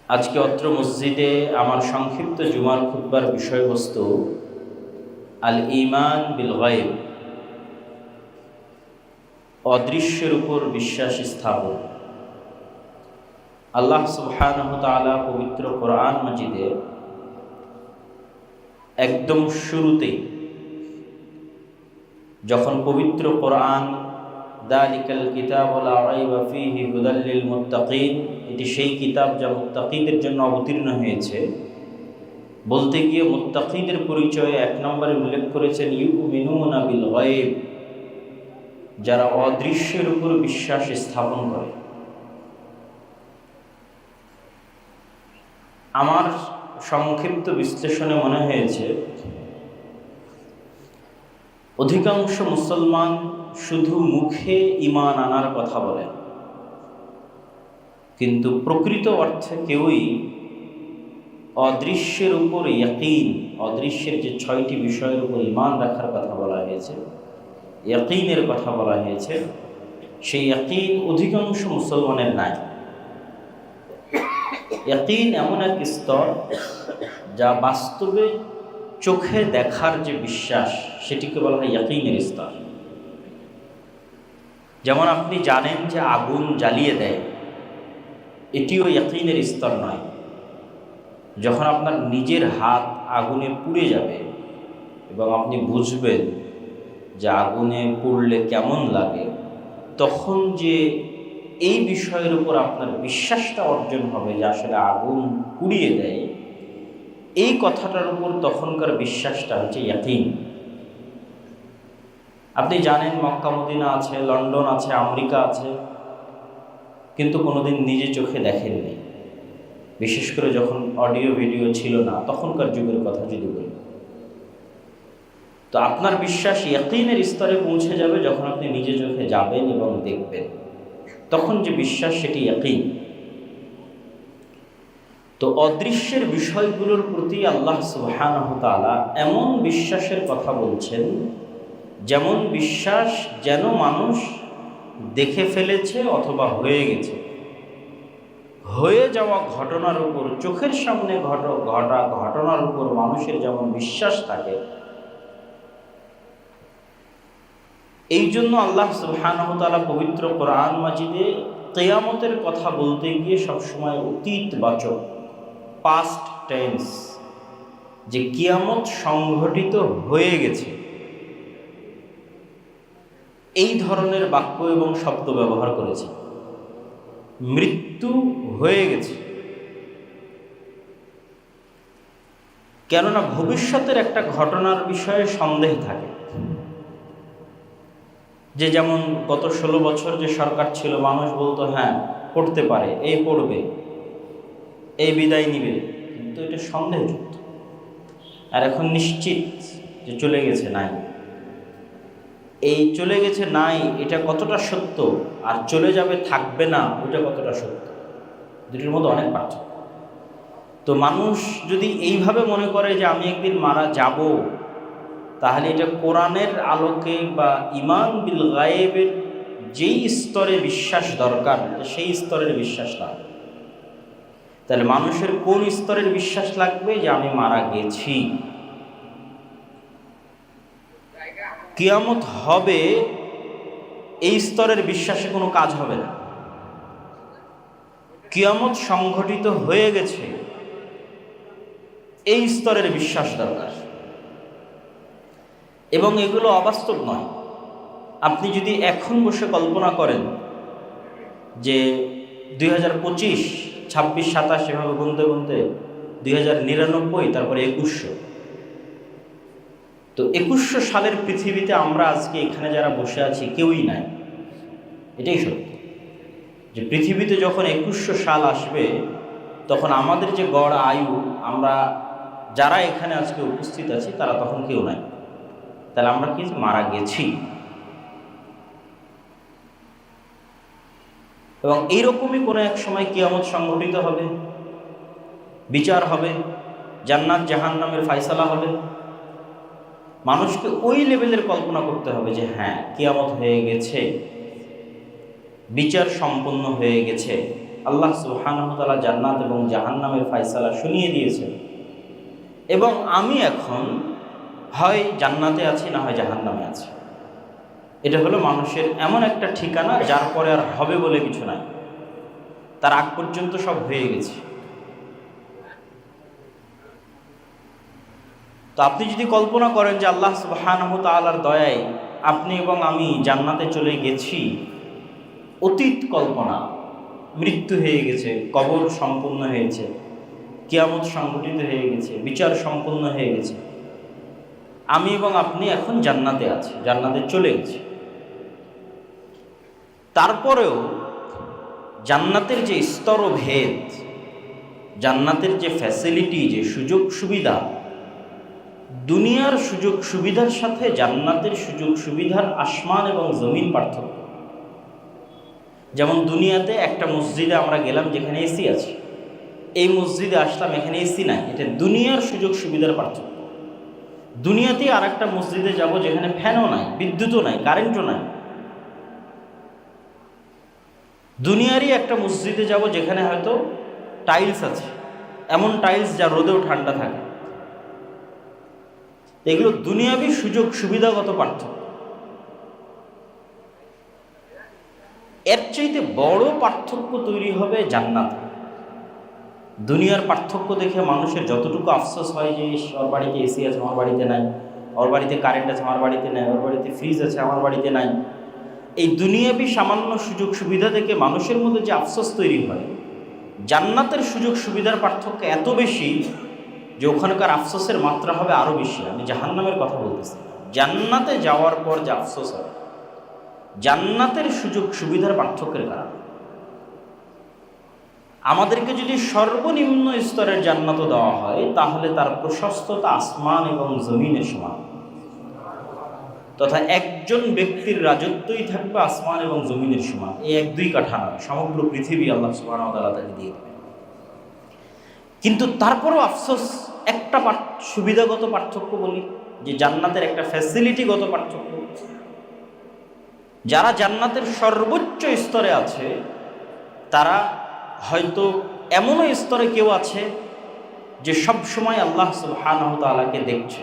আজকে অত্র মসজিদে আমার সংক্ষিপ্ত জুমার খুতবার বিষয়বস্তু আল ঈমান বিল গায়ব, অদৃশ্যের উপর বিশ্বাস স্থাপন। আল্লাহ সুবহানাহু ওয়া তাআলা পবিত্র কোরআন মাজিদে একদম শুরুতেই যখন পবিত্র কোরআন যালিকাল কিতাবু লা রাইবা ফীহি হুদাল লিল মুত্তাকিন, এটি সেই কিতাব যা মুত্তাকিদের জন্য অবতীর্ণ হয়েছে, বলতে গিয়ে মুত্তাকিদের পরিচয়ে এক নম্বরে উল্লেখ করেছেন ইউমিনুনা বিল গায়ব, যারা অদৃশ্যের উপর বিশ্বাস স্থাপন করে। আমার সংক্ষিপ্ত বিশ্লেষণে মনে হয়েছে অধিকাংশ মুসলমান শুধু মুখে ঈমান আনার কথা বলেন, কিন্তু প্রকৃত অর্থে কেউই অদৃশ্যের উপর ইয়াকিন, অদৃশ্যের যে 6টি বিষয়ের উপর ঈমান রাখার কথা বলা হয়েছে, ইয়াকিনের কথা বলা হয়েছে, সেই ইয়াকিন অধিকাংশ মুসলমানের নাই। ইয়াকিন এমন এক স্তর যা বাস্তবে চোখে দেখার যে বিশ্বাস, সেটিকে বলা হয় ইয়াকিনের স্তর। যেমন আপনি জানেন যে আগুন জ্বালিয়ে দেয়, এটিও ইয়াকিনের স্তর নয়। যখন আপনার নিজের হাত আগুনে পুড়ে যাবে এবং আপনি বুঝবেন যে আগুনে পুড়লে কেমন লাগে, তখন যে এই বিষয়ের উপর আপনার বিশ্বাসটা অর্জন হবে যে আসলে আগুন পুড়িয়ে দেয়, এই কথাটার উপর তখনকার বিশ্বাসটা হচ্ছে ইয়াকিন। আপনি জানেন মক্কা মদিনা আছে, লন্ডন আছে, আমেরিকা আছে, কিন্তু কোনোদিন নিজে চোখে দেখেননি। বিশেষ করে যখন অডিও ভিডিও ছিল না, তখনকার যুগের কথা যদি বলি, তো আপনার বিশ্বাস ইয়াকিনের স্তরে পৌঁছে যাবে যখন আপনি নিজে চোখে যাবেন এবং দেখবেন, তখন যে বিশ্বাস সেটি ইয়াকিন। তো অদৃশ্যের বিষয়গুলোর প্রতি আল্লাহ সুবহানাহু ওয়া তাআলা এমন বিশ্বাসের কথা বলছেন, যেমন বিশ্বাস যেন মানুষ দেখে ফেলেছে অথবা হয়ে গেছে। হয়ে যাওয়া ঘটনার উপর, চোখের সামনে ঘটা ঘটনার উপর মানুষের যেমন বিশ্বাস থাকে, এই জন্য আল্লাহ সুবহানাহু ওয়া তাআলা পবিত্র কোরআন মাজিদে কিয়ামতের কথা বলতে গিয়ে সবসময় অতীতবাচক, পাস্ট টেন্স, যে কিয়ামত সংঘটিত হয়ে গেছে, এই ধরনের বাক্য এবং শব্দ ব্যবহার করেছে। মৃত্যু হয়ে গেছে, কেননা ভবিষ্যতের একটা ঘটনার বিষয়ে সন্দেহ থাকে। যে যেমন গত 16 বছর যে সরকার ছিল, মানুষ বলতো হ্যাঁ পড়তে পারে, এই পড়বে, এই বিদায় নিবে, কিন্তু এটা সন্দেহযুক্ত। আর এখন নিশ্চিত যে চলে গেছে নাই, এই চলে গেছে নাই এটা কতটা সত্য, আর চলে যাবে থাকবে না ওটা কতটা সত্য, দুটির মধ্যে অনেক পার্থক্য। তো মানুষ যদি এইভাবে মনে করে যে আমি একদিন মারা যাব, তাহলে এটা কোরআনের আলোকে বা ঈমান বিল গায়েবের যেই স্তরে বিশ্বাস দরকার সেই স্তরের বিশ্বাস না। তাহলে মানুষের কোন স্তরের বিশ্বাস লাগবে? যে আমি মারা গেছি, কিয়ামত হবে, এই স্তরের বিশ্বাসে কোনো কাজ হবে না। কিয়ামত সংঘটিত হয়ে গেছে, এই স্তরের বিশ্বাস দরকার। এবং এগুলো অবাস্তব নয়। আপনি যদি এখন বসে কল্পনা করেন যে 2025, 26, 27 এভাবে গুনতে গুনতে 2099, তারপরে 2100, তো 2100 সালের পৃথিবীতে আমরা আজকে এখানে যারা বসে আছি কেউই নাই। এটাই সত্য যে পৃথিবীতে যখন 2100 সাল আসবে, তখন আমাদের যে গড় আয়ু, আমরা যারা এখানে আজকে উপস্থিত আছি তারা তখন কেউ নাই। তাহলে আমরা কি মারা গেছি। এবং এইরকমই কোনো এক সময় কিয়ামত সংঘটিত হবে, বিচার হবে, জান্নাত জাহান্নামের ফায়সালা হবে। মানুষকে ওই লেভেলের কল্পনা করতে হবে যে হ্যাঁ কিয়ামত হয়ে গেছে, বিচার সম্পন্ন হয়ে গেছে, আল্লাহ সুবহানাহু ওয়া তাআলা জান্নাত এবং জাহান্নামের ফয়সালা শুনিয়ে দিয়েছেন, এবং আমি এখন হয় জান্নাতে আছি না হয় জাহান্নামে আছি। এটা হলো মানুষের এমন একটা ঠিকানা যার পরে আর হবে বলে কিছু নাই, তার আগ পর্যন্ত সব হয়ে গেছে। তো আপনি যদি কল্পনা করেন যে আল্লাহ সুবহানাহু ওয়া তাআলার দয়ায় আপনি এবং আমি জান্নাতে চলে গেছি, অতীত কল্পনা, মৃত্যু হয়ে গেছে, কবর সম্পূর্ণ হয়েছে, কিয়ামত সংঘটিত হয়ে গেছে, বিচার সম্পূর্ণ হয়ে গেছে, আমি এবং আপনি এখন জান্নাতে আছি, জান্নাতে চলে গেছি। তারপরেও জান্নাতের যে স্তরভেদ, জান্নাতের যে ফ্যাসিলিটি, যে সুযোগ সুবিধা, দুনিয়ার সুযোগ সুবিধার সাথে জান্নাতের সুযোগ সুবিধার আসমান এবং জমিন পার্থক্য। যেমন দুনিয়াতে একটা মসজিদে আমরা গেলাম যেখানে এসি আছে, এই মসজিদে আসলাম এখানে এসি নাই, এটা দুনিয়ার সুযোগ সুবিধার পার্থক্য। দুনিয়াতে আর একটা মসজিদে যাব যেখানে ফ্যানও নাই, বিদ্যুৎও নাই, কারেন্টও নাই। দুনিয়ারই একটা মসজিদে যাব যেখানে হয়তো টাইলস আছে, এমন টাইলস যা রোদেও ঠান্ডা থাকে। এগুলো দুনিয়াবি সুযোগ সুবিধাগত পার্থক্য। এর চাইতে বড় পার্থক্য তৈরি হবে জান্নাতে। দুনিয়ার পার্থক্য দেখে মানুষের যতটুকু আফসোস হয় যে ওর বাড়িতে এসি আছে আমার বাড়িতে নাই, ওর বাড়িতে কারেন্ট আছে আমার বাড়িতে নাই, ওর বাড়িতে ফ্রিজ আছে আমার বাড়িতে নাই, এই দুনিয়াবি সামান্য সুযোগ সুবিধা দেখে মানুষের মধ্যে যে আফসোস তৈরি হয়, জান্নাতের সুযোগ সুবিধার পার্থক্য এত বেশি যে ওখানকার আফসোসের মাত্রা হবে আরও বেশি। আমি জাহান্নামের কথা বলতেছি, জান্নাতে যাওয়ার পর যে আফসোস হবে জান্নাতের সুযোগ সুবিধার পার্থক্যের কারণে। আমাদেরকে যদি সর্বনিম্ন স্তরের জান্নাত দেওয়া হয় তাহলে তার প্রশস্ততা আসমান এবং জমিনের সমান, তথা একজন ব্যক্তির রাজত্বই থাকবে আসমান এবং জমিনের সমান। এই 1-2 কাঠা নয়, সমগ্র পৃথিবী আল্লাহ সুবহানাহু ওয়া তাআলা তাকে দিয়ে দেবে। কিন্তু তারপরও আফসোস, একটা সুবিধাগত পার্থক্য বলি, যে জান্নাতের একটা ফ্যাসিলিটিগত পার্থক্য। যারা জান্নাতের সর্বোচ্চ স্তরে আছে তারা হয়তো এমনও স্তরে কেউ আছে যে সব সময় আল্লাহ সুবহানাহু ওয়া তাআলাকে দেখছে,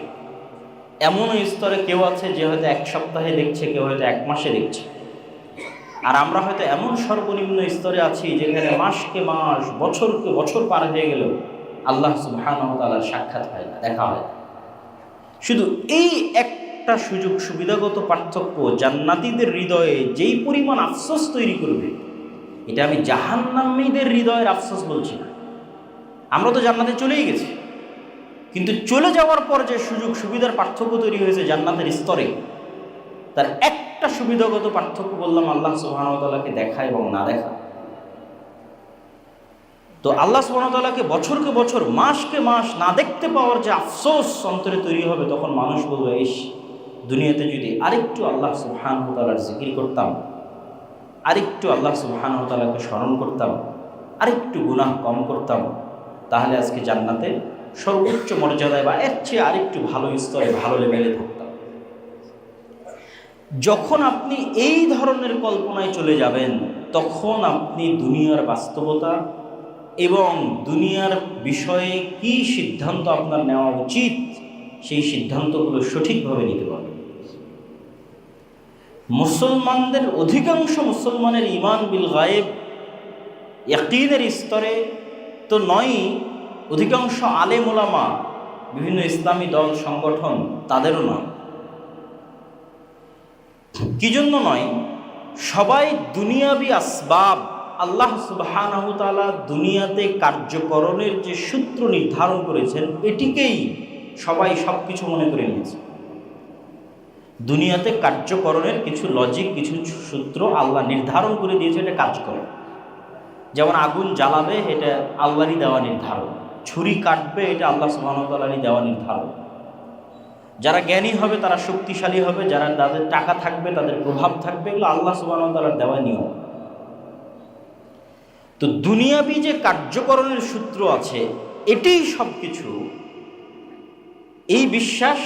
এমনও স্তরে কেউ আছে যে হয়তো 1 সপ্তাহে দেখছে, কেউ হয়তো 1 মাসে দেখছে। আর আমরা হয়তো এমন সর্বনিম্ন স্তরে আছি যেখানে মাসকে মাস, বছরকে বছর পার হয়ে গেলেও আল্লাহ সুবহানাহু ওয়া তাআলার সাক্ষাৎ হয় না, দেখা হয় না। শুধু এই একটা সুযোগ সুবিধাগত পার্থক্য জান্নাতীদের হৃদয়ে যেই পরিমাণ আফসোস তৈরি করবে, এটা আমি জাহান্নামীদের হৃদয়ের আফসোস বলছি না। আমরা তো জান্নাতে চলেই গেছি, কিন্তু চলে যাওয়ার পর যে সুযোগ সুবিধার পার্থক্য তৈরি হয়েছে জান্নাতের স্তরে, তার একটা সুবিধাগত পার্থক্য বললাম আল্লাহ সুবহানাহু ওয়া তাআলাকে দেখা এবং না দেখা। তো আল্লাহ সুবহানাহু ওয়া তাআলাকে বছরকে বছর, মাসকে মাস না দেখতে পাওয়ার যে আফসোস অন্তরে তৈরি হবে, তখন মানুষ বলবে, ইস, দুনিয়াতে যদি আরেকটু আল্লাহ সুবহানাহু ওয়া তাআলার জিকির করতাম, আরেকটু আল্লাহ সুবহানাহু ওয়া তাআলাকে স্মরণ করতাম, আরেকটু গুনাহ কম করতাম, তাহলে আজকে জান্নাতে সর্বোচ্চ মর্যাদায় বা এর চেয়ে আরেকটু ভালো স্তরে, ভালো লেভেলে থাকতাম। যখন আপনি এই ধরনের কল্পনায় চলে যাবেন, তখন আপনি দুনিয়ার বাস্তবতা এবং দুনিয়ার বিষয়ে কি সিদ্ধান্ত আপনার নেওয়া উচিত, সেই সিদ্ধান্তগুলো সঠিকভাবে নিতে পারবেন। মুসলমানদের অধিকাংশ মুসলমানের ঈমান বিল গায়েব, ইয়াকিনের স্তরে তো নয়ই, অধিকাংশ আলেম ওলামা, বিভিন্ন ইসলামী দল সংগঠন, তাদেরও নয়। কি জন্য নয়? সবাই দুনিয়াবি আসবাব, আল্লাহ সুবহানাহু ওয়া তাআলা দুনিয়াতে কার্যকরণের যে সূত্র নির্ধারণ করেছেন, এটিকেই সবাই সব কিছু মনে করে নিয়েছে। দুনিয়াতে কার্যকরণের কিছু লজিক, কিছু সূত্র আল্লাহ নির্ধারণ করে দিয়েছে, এটা কাজ করে। যেমন আগুন জ্বালাবে, এটা আল্লাহরই দেওয়া নির্ধারণ। ছুরি কাটবে, এটা আল্লাহ সুবহানাহু ওয়া তাআলারই দেওয়া নির্ধারণ। যারা জ্ঞানী হবে তারা শক্তিশালী হবে, যারা তাদের টাকা থাকবে, তাদের প্রভাব থাকবে, এগুলো আল্লাহ সুবহানাহু ওয়া তাআলার দেওয়া নিয়ম। তো দুনিয়াবি যে কার্যকরণের সূত্র আছে, এটাই সব কিছু। এই বিশ্বাস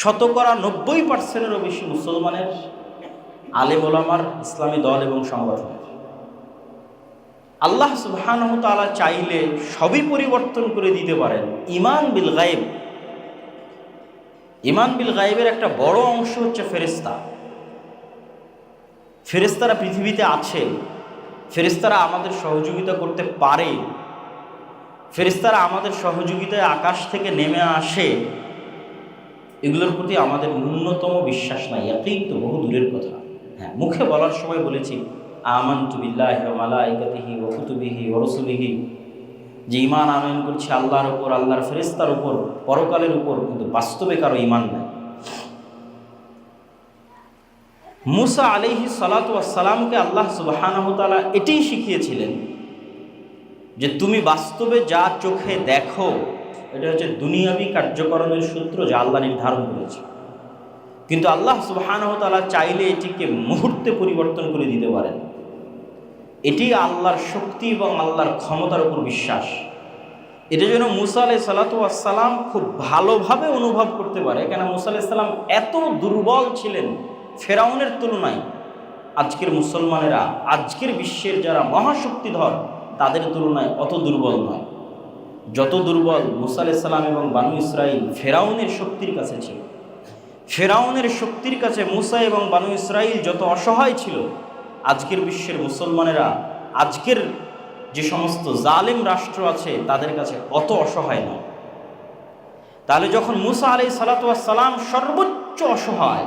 90% বেশি মুসলমানের, আলেম ওলামার, ইসলামী দল এবং সংগঠনের। আল্লাহ সুবহানাহু ওয়া তাআলা চাইলে সবই পরিবর্তন করে দিতে পারেন। ঈমান বিল গায়ব, ঈমান বিল গায়বের একটা বড় অংশ হচ্ছে ফেরেশতা। ফেরেশতারা পৃথিবীতে আছে, ফেরেশতারা আমাদের সহযোগিতা করতে পারে, ফেরেশতারা আমাদের সহযোগিতায় আকাশ থেকে নেমে আসে, এগুলোর প্রতি আমাদের ন্যূনতম বিশ্বাস নাই। ইয়াকিন তো বহু দূরের কথা। হ্যাঁ, মুখে বলার সময় বলেছি আমানতু বিল্লাহি ওয়া মালাইকাতিহি ওয়া কুতুবিহি ওয়া রাসূলিহি, যে ঈমান আনয়ন করছি আল্লাহর উপর, আল্লাহর ফেরেশতার উপর, পরকালের উপর, কিন্তু বাস্তবে কারো ঈমান নাই। মুসা আলাইহিস সালাতু ওয়াস সালামকে আল্লাহ সুবহানাহু ওয়া তাআলা এটাই শিখিয়েছিলেন যে তুমি বাস্তবে যা চোখে দেখো এটা হচ্ছে দুনিয়াবি কার্যকরণের সূত্র, যা আল্লাহ নির্ধারণ করেছে। কিন্তু আল্লাহ সুবহানাহু ওয়া তাআলা চাইলে এটিকে মুহূর্তে পরিবর্তন করে দিতে পারেন। এটি আল্লাহর শক্তি এবং আল্লাহর ক্ষমতার উপর বিশ্বাস। এটা যেন মুসা আলাইহিস সালাতু ওয়াস সালাম খুব ভালোভাবে অনুভব করতে পারে। কেন মুসা আলাইহিস সালাম এত দুর্বল ছিলেন ফেরাউনের তুলনায়। আজকের মুসলমানেরা, আজকের বিশ্বের যারা মহাশক্তিধর, তাদের তুলনায় অত দুর্বল নয়। যত দুর্বল মুসা আলাইহিস সালাম এবং বানু ইসরাইল ফেরাউনের শক্তির কাছে ছিল। ফেরাউনের শক্তির কাছে মুসা এবং বানু ইসরাইল যত অসহায় ছিল, আজকের বিশ্বের মুসলমানেরা, আজকের যে সমস্ত জালেম রাষ্ট্র আছে, তাদের কাছে অত অসহায় নয়। তাহলে যখন মুসা আলাইহিস সালাতু ওয়াস সালাম সর্বোচ্চ অসহায়,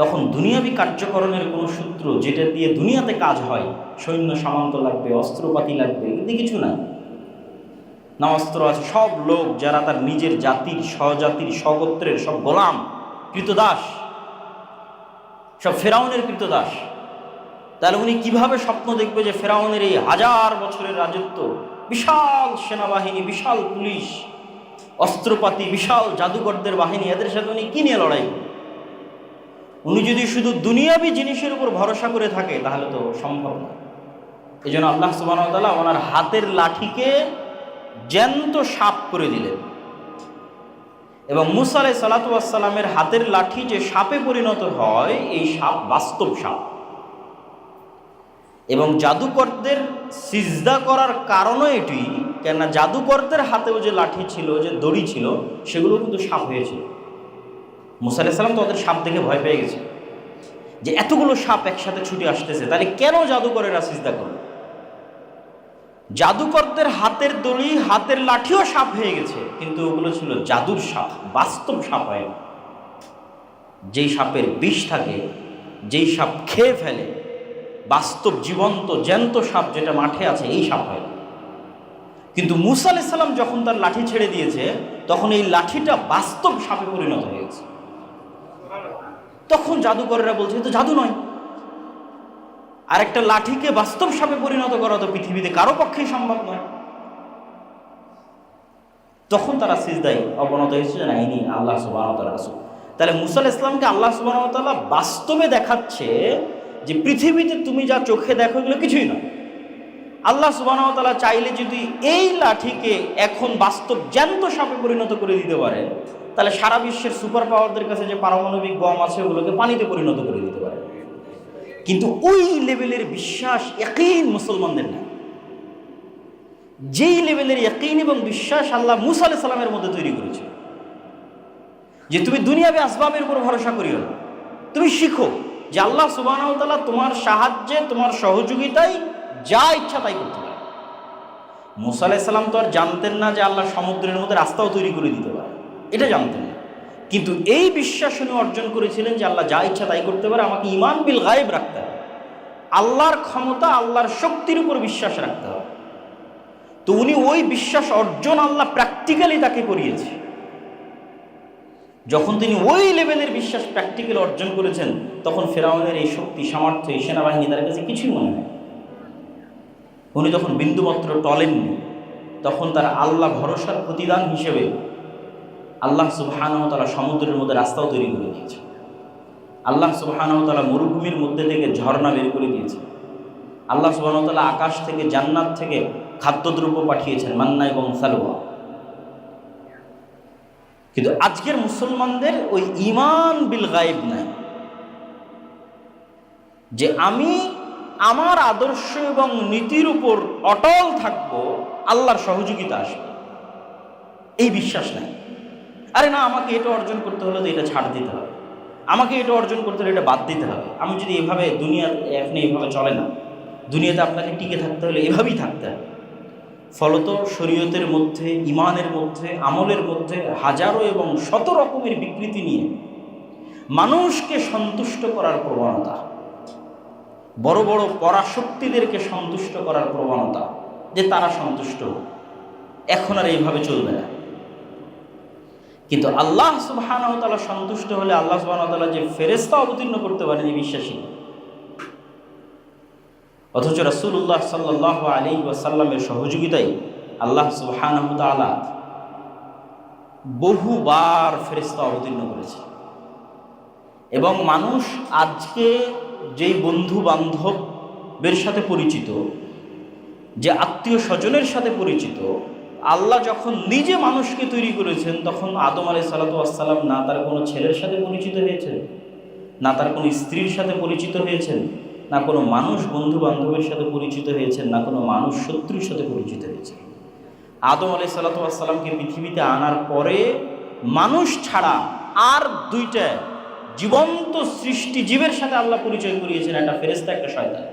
তখন দুনিয়াবি কার্যকরণের কোনো সূত্র যেটা দিয়ে দুনিয়াতে কাজ হয়, সৈন্য সামন্ত লাগবে, অস্ত্রপাতি লাগবে, এতে কিছু নাই। না অস্ত্র আছে, সব লোক যারা তার নিজের জাতির, স্বজাতির, স্বগোত্রের সব গোলাম, কৃতদাস, সব ফেরাউনের কৃতদাস। তাহলে উনি কিভাবে স্বপ্ন দেখবে যে ফেরাউনের এই 1000 বছরের রাজত্ব, বিশাল সেনাবাহিনী, বিশাল পুলিশ, অস্ত্রপাতি, বিশাল জাদুকরদের বাহিনী, এদের সাথে উনি কি নিয়ে লড়াই করবেন? উনি যদি শুধু দুনিয়াবি জিনিসের উপর ভরসা করে থাকে, তাহলে তো সম্ভব নয়। এই জন্য আল্লাহ সুবহানাহু ওয়া তাআলা ওনার হাতের লাঠিকে জ্যান্ত সাপ করে দিলেন। এবং মুসা আলাইহিস সালাতু ওয়াস সালামের হাতের লাঠি যে সাপে পরিণত হয়, এই সাপ বাস্তব সাপ। এবং জাদুকরদের সিজদা করার কারণও এটি, কেননা জাদুকরদের হাতেও যে লাঠি ছিল, যে দড়ি ছিল, সেগুলো কিন্তু সাপ হয়েছিল। মুসা আলাইহিস সালাম তো ওদের সাপ দেখে ভয় পেয়ে গেছে যে এতগুলো সাপ একসাথে ছুটে আসতেছে, তাহলে কেন জাদুকরেরা সিজদা করল? জাদুকরদের হাতের দড়ি, হাতের লাঠিও সাপ হয়ে গেছে, কিন্তু ওগুলো ছিল জাদুর সাপ, বাস্তব সাপ হয় না। যেই সাপের বিষ থাকে, যেই সাপ খেয়ে ফেলে, বাস্তব জীবন্ত জ্যান্ত সাপ যেটা মাঠে আছে, এই সাপ হয়। কিন্তু মুসা আলাইহিস সালাম যখন তার লাঠি ছেড়ে দিয়েছে, তখন এই লাঠিটা বাস্তব সাপে পরিণত হয়ে গেছে। তখন জাদুকরেরা বলছে তো জাদু নয়। আর একটা লাঠিকে বাস্তব সাপে পরিণত করা তো পৃথিবীতে কারো পক্ষেই সম্ভব নয়। তখন তারা সিজদায় অবনত হয়েছে যে না, ইনি আল্লাহ সুবহানাহু ওয়া তাআলার রাসূল। তাহলে মুসা আলাইহিস সালামকে আল্লাহ সুবহানাহু ওয়া তাআলা বাস্তবে দেখাচ্ছে যে পৃথিবীতে তুমি যা চোখে দেখো এগুলো কিছুই নয়। আল্লাহ সুবহানাহু ওয়া তাআলা চাইলে যদি এই লাঠিকে এখন বাস্তব জ্যান্ত সাপে পরিণত করে দিতে পারে, তাহলে সারা বিশ্বের সুপার পাওয়ারদের কাছে যে পারমাণবিক বম আছে, ওগুলোকে পানিতে পরিণত করে দিতে পারে। কিন্তু ওই লেভেলের বিশ্বাস, ইয়াকিন মুসলমানদের নেই। যেই লেভেলের ইয়াকিন এবং বিশ্বাস আল্লাহ মুসা আলাইহিস সালামের মধ্যে তৈরি করেছে, যে তুমি দুনিয়াবি আসবাবের উপর ভরসা করিও না, তুমি শিখো যে আল্লাহ সুবহানাহু ওয়া তাআলা তোমার সাহায্যে, তোমার সহযোগিতায় যা ইচ্ছা তাই করতে পারে। মুসা আলাইহিস সালাম তো আর জানতেন না যে আল্লাহ সমুদ্রের মধ্যে রাস্তাও তৈরি করে দিতে পারে, এটা জানতেন না। কিন্তু এই বিশ্বাস উনি অর্জন করেছিলেন যে আল্লাহ যা ইচ্ছা তাই করতে পারে, আমাকে ঈমান বিল গায়ব রাখতে হবে, আল্লাহর ক্ষমতা, আল্লাহর শক্তির উপর বিশ্বাস রাখতে হবে। তো উনি ওই বিশ্বাস অর্জন আল্লাহ প্র্যাকটিক্যালি তাকে করিয়েছে। যখন তিনি ওই লেভেলের বিশ্বাস প্র্যাকটিক্যালি অর্জন করেছেন, তখন ফেরাউনের এই শক্তি, সামর্থ্য, এই সেনাবাহিনী তার কাছে কিছুই মনে হয়। উনি তখন বিন্দুমাত্র টলেননি। তখন তার আল্লাহ ভরসার প্রতিদান হিসেবে আল্লাহ সুবহানাহু ওয়া তাআলা সমুদ্রের মধ্যে রাস্তাও তৈরি করে দিয়েছে। আল্লাহ সুবহানাহু ওয়া তাআলা মরুভূমির মধ্যে থেকে ঝর্ণা বের করে দিয়েছে। আল্লাহ সুবহানাহু ওয়া তাআলা আকাশ থেকে, জান্নাত থেকে খাদ্যদ্রব্য পাঠিয়েছেন, মান্না এবং সালওয়া। কিন্তু আজকের মুসলমানদের ওই ঈমান বিল গায়ব নাই, যে আমি আমার আদর্শ এবং নীতির উপর অটল থাকবো, আল্লাহর সহযোগিতা আসবে, এই বিশ্বাস নাই। আরে না, আমাকে এটা অর্জন করতে হলে তো এটা ছাড় দিতে হবে, আমাকে এটা অর্জন করতে হলে এটা বাদ দিতে হবে। আমি যদি এভাবে দুনিয়ার এখন এইভাবে চলে না, দুনিয়াতে আপনাকে টিকে থাকতে হলে এভাবেই থাকতে হবে। ফলত শরীয়তের মধ্যে, ইমানের মধ্যে, আমলের মধ্যে হাজারো এবং শত রকমের বিকৃতি নিয়ে মানুষকে সন্তুষ্ট করার প্রবণতা, বড় বড় পরাশক্তিদেরকে সন্তুষ্ট করার প্রবণতা, যে তারা সন্তুষ্ট, এখন আর এইভাবে চলবে না। কিন্তু আল্লাহ সুবহানাহু ওয়া তাআলা সন্তুষ্ট হলে আল্লাহ সুবহানাহু ওয়া তাআলা যে ফেরেশতা অবতীর্ণ করতে পারেন এই বিশ্বাসী। অথচ রাসূলুল্লাহ সাল্লাল্লাহু আলাইহি ওয়াসাল্লামের সহযোগিতায় আল্লাহ সুবহানাহু ওয়া তাআলা বহুবার ফেরেশতা অবতীর্ণ করেছে। এবং মানুষ আজকে যেই বন্ধু বান্ধবের সাথে পরিচিত, যে আত্মীয় স্বজনের সাথে পরিচিত, আল্লাহ যখন নিজে মানুষকে তৈরি করেছেন তখন আদম আলাইহিসসালাতু ওয়াসসালাম না তার কোনো ছেলের সাথে পরিচিত হয়েছেন, না তার কোনো স্ত্রীর সাথে পরিচিত হয়েছেন, না কোনো মানুষ বন্ধু বান্ধবের সাথে পরিচিত হয়েছেন, না কোনো মানুষ শত্রুর সাথে পরিচিত হয়েছেন। আদম আলাইহিসসালাতু ওয়াসসালামকে পৃথিবীতে আনার পরে মানুষ ছাড়া আর দুইটা জীবন্ত সৃষ্টি জীবের সাথে আল্লাহ পরিচয় করিয়েছেন, একটা ফেরেশতা, একটা শয়তান।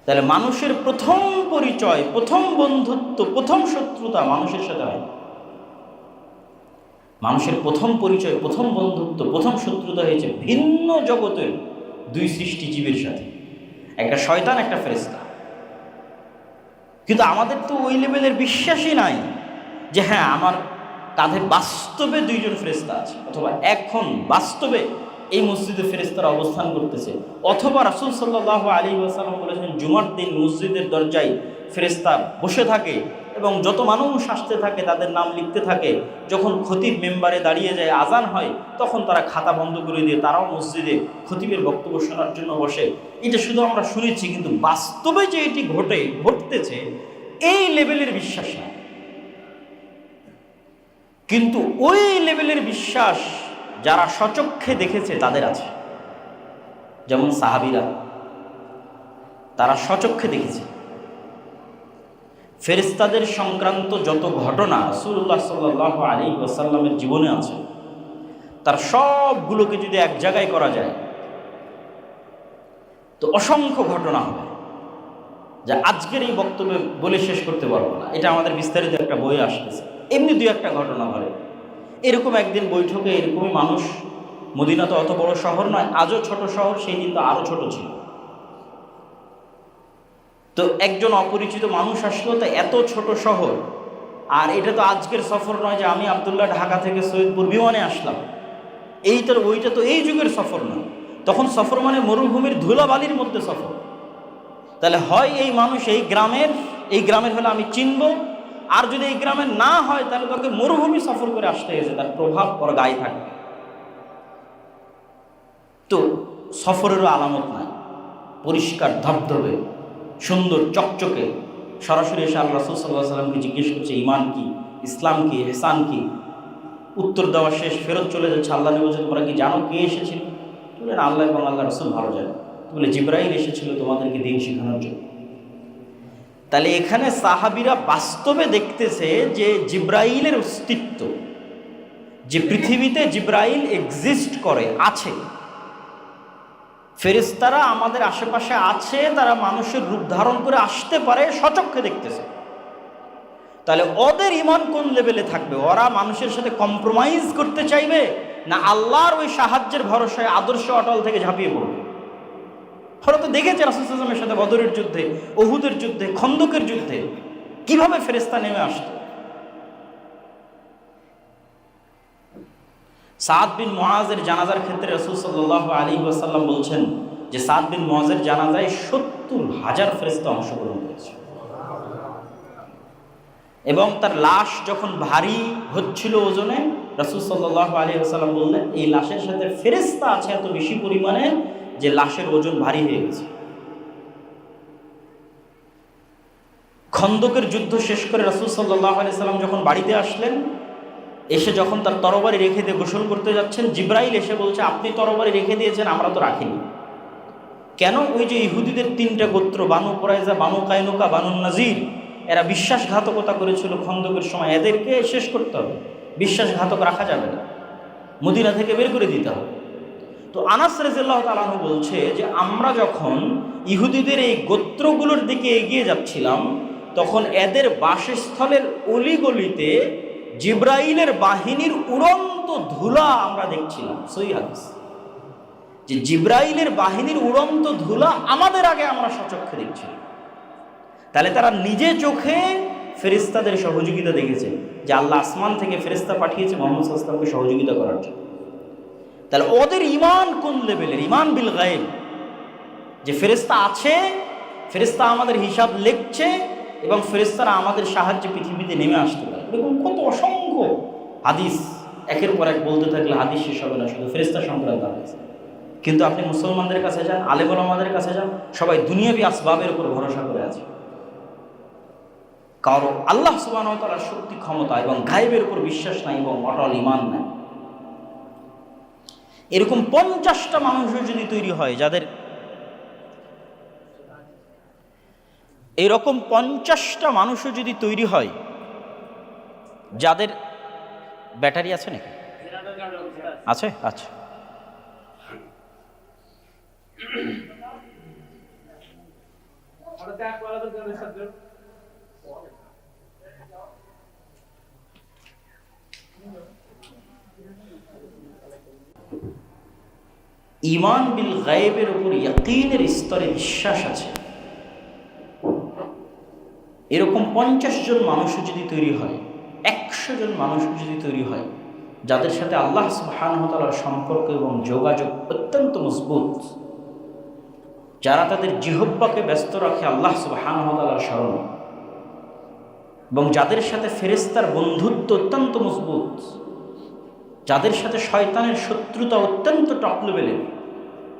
তাহলে মানুষের প্রথম পরিচয়, প্রথম বন্ধুত্ব, প্রথম শত্রুতা মানুষের সাথে হয়। মানুষের প্রথম পরিচয়, প্রথম বন্ধুত্ব, প্রথম শত্রুতা হয়েছে ভিন্ন জগতের দুই সৃষ্টি জীবের সাথে, একটা শয়তান, একটা ফেরেশতা। কিন্তু আমাদের তো ওই লেভেলের বিশ্বাসই নাই যে হ্যাঁ আমার কাঁধে বাস্তবে দুইজন ফেরেশতা আছে, অথবা এখন বাস্তবে এই মসজিদে ফেরেশতারা অবস্থান করতেছে, অথবা রাসূল সাল্লাল্লাহু আলাইহি ওয়াসাল্লাম বলেছেন জুমার দিন মসজিদের দরজায় ফেরেশতা বসে থাকে এবং যত মানুষ আসতে থাকে তাদের নাম লিখতে থাকে। যখন খতিব মেম্বারে দাঁড়িয়ে যায়, আজান হয়, তখন তারা খাতা বন্ধ করে দিয়ে তারাও মসজিদে খতিবের বক্তব্য শোনার জন্য বসে। এটা শুধু আমরা শুনেছি, কিন্তু বাস্তবে যে এটি ঘটতেছে এই লেভেলের বিশ্বাস না। কিন্তু ওই লেভেলের বিশ্বাস যারা স্বচক্ষে দেখেছে তাদের আছে। যেমন সাহাবীরা, তারা স্বচক্ষে দেখেছে। ফেরেশতাদের সংক্রান্ত যত ঘটনা রাসূলুল্লাহ সাল্লাল্লাহু আলাইহি ওয়াসাল্লামের জীবনে আছে, তার সবগুলোকে যদি এক জায়গায় করা যায় তো অসংখ্য ঘটনা হবে, যা আজকের এই বক্তব্যে বলে শেষ করতে পারবো না। এটা আমাদের বিস্তারিত একটা বই আসতেছে, এমনি দুই একটা ঘটনা ঘটে। এরকম একদিন বৈঠকে এরকমই মানুষ, মদিনা তো অত বড় শহর নয়, আজও ছোট শহর, সেই দিন তো আরো ছোট ছিল। তো একজন অপরিচিত মানুষ আসলো, তা এত ছোট শহর, আর এটা তো আজকের সফর নয় যে আমি আব্দুল্লাহ ঢাকা থেকে সৈয়দপুর বিমানে আসলাম, এইটার ওইটা তো এই যুগের সফর নয়। তখন সফর মানে মরুভূমির ধুলাবালির মধ্যে সফর। তাহলে হয় এই মানুষ এই গ্রামের হলে আমি চিনব, আর যদি এই গ্রামের না হয় তাহলে তোকে মরুভূমি সফর করে আসতে গেছে, তার প্রভাব ওর গায়ে থাকবে। তো সফরেরও আলামত নাই, পরিষ্কার ধবধবে সুন্দর চকচকে, সরাসরি এসে আল্লাহ রাসূল সাল্লাল্লাহু আলাইহি ওয়াসাল্লামকে জিজ্ঞেস করছে ইমান কি, ইসলাম কি, ইহসান কি। উত্তর দেওয়া শেষ, ফেরত চলে যাচ্ছে। আল্লাহ নবী বলছেন তোমরা কি জানো কে এসেছিল? বললেন আল্লাহ এবং আল্লাহ রাসূল ভালো জানে। বলে জিবরাইল এসেছিল তোমাদেরকে দিন শেখানোর জন্য। তাহলে এখানে সাহাবীরা বাস্তবে দেখতেছে যে জিবরাইলের অস্তিত্ব, যে পৃথিবীতে জিবরাইল এক্সিস্ট করে, আছে, ফেরেশতারা আমাদের আশেপাশে আছে, তারা মানুষের রূপ ধারণ করে আসতে পারে, সচক্ষে দেখতেছে। তাহলে ওদের ঈমান কোন লেভেলে থাকবে? ওরা মানুষের সাথে কম্প্রোমাইজ করতে চাইবে, না আল্লাহর ওই সাহায্যের ভরসায় আদর্শ অটল থেকে ঝাঁপিয়ে পড়বে? ওরা তো দেখেছে রাসূল সাল্লাল্লাহু আলাইহি ওয়াসাল্লামের সাথে বদরের যুদ্ধে, উহুদের যুদ্ধে, খন্দকের যুদ্ধে কিভাবে ফেরেশতা নেমে আসতো। সাদ বিন মুআজের জানাজার ক্ষেত্রে রাসূল সাল্লাল্লাহু আলাইহি ওয়াসাল্লাম বলছেন যে সাদ বিন মুআজের জানাজায় ৭০,০০০ ফেরেশতা অংশগ্রহণ করেছে, এবং তার লাশ যখন ভারী হচ্ছিল ওজনে, রাসূল সাল্লাল্লাহু আলাইহি ওয়াসাল্লাম বললেন এই লাশের সাথে ফেরেশতা আছে এত বেশি পরিমাণে যে লাশের ওজন ভারী হয়ে গেছে। খন্দকের যুদ্ধ শেষ করে রাসূল সাল্লাল্লাহু আলাইহি ওয়াসাল্লাম যখন বাড়িতে আসলেন, এসে যখন তার তরবারি রেখে দিয়ে গোসল করতে যাচ্ছেন, জিবরাইল এসে বলছে আপনি তরবারি রেখে দিয়েছেন, আমরা তো রাখিনি। কেন? ওই যে ইহুদিদের 3টা গোত্র, বানু কুরাইজা, বানু কায়নুকা, বানু নাজির, এরা বিশ্বাসঘাতকতা করেছিল খন্দকের সময়। এদেরকে শেষ করতে হবে, বিশ্বাসঘাতক রাখা যাবে না, মদিনা থেকে বের করে দিতে হবে। তো আনাস রাদিয়াল্লাহু তাআলা আনহু বলছে যে আমরা যখন ইহুদিদের এই গোত্রগুলোর দিকে এগিয়ে যাচ্ছিলাম, তখন এদের বাসস্থলের অলিগলিতে জিব্রাইলের বাহিনীর উড়ন্ত ধুলা আমরা দেখছিলাম। সহিহ হাদিস, যে জিব্রাইলের বাহিনীর উড়ন্ত ধুলা আমাদের আগে আমরা সচক্ষে দেখছিলাম। তাহলে তারা নিজে চোখে ফেরেশতাদের সহযোগিতা দেখেছে, যে আল্লাহ আসমান থেকে ফেরেশতা পাঠিয়েছে মুহাম্মদ সাল্লাল্লাহু আলাইহি ওয়াসাল্লামকে সহযোগিতা করার জন্য। তাহলে ওদের ঈমান কোন লেভেলের? ঈমান বিল গায়ব, যে ফেরেশতা আছে, ফেরেশতা আমাদের হিসাব লিখছে এবং ফেরেশতারা আমাদের সাহায্যে পৃথিবীতে নেমে আসতে পারে। এরকম কত অসংখ্য হাদিস, একের পর এক বলতে থাকলে হাদিস শেষ হবে না, শুধু ফেরেশতা সংক্রান্ত হাদিস। কিন্তু আপনি মুসলমানদের কাছে যান, আলেম ওলামাদের কাছে যান, সবাই দুনিয়াবী আসবাবের উপর ভরসা করে আছে। কারো আল্লাহ সুবহানাহু ওয়া তাআলার শক্তি, ক্ষমতা এবং গায়েবের উপর বিশ্বাস নাই এবং অটল ঈমান নাই। এরকম 50টা মানুষও যদি তৈরি হয়, যাদের এরকম 50টা মানুষও যদি তৈরি হয় যাদের ব্যাটারি আছে নাকি? আছে, আচ্ছা। ঈমান বিল গায়বের উপর ইয়াকিনের স্তরে বিশ্বাস আছে, এরকম 50 জন মানুষও যদি তৈরি হয়, 100 জন মানুষও যদি তৈরি হয়, যাদের সাথে আল্লাহ সুবহানাহু ওয়া তাআলার সম্পর্ক এবং যোগাযোগ অত্যন্ত মজবুত, যারা তাদের জিহ্বাকে ব্যস্ত রাখে আল্লাহ সুবহানাহু ওয়া তাআলার স্মরণে, এবং যাদের সাথে ফেরেশতার বন্ধুত্ব অত্যন্ত মজবুত, যাদের সাথে শয়তানের শত্রুতা অত্যন্ত টপ লেভেলের,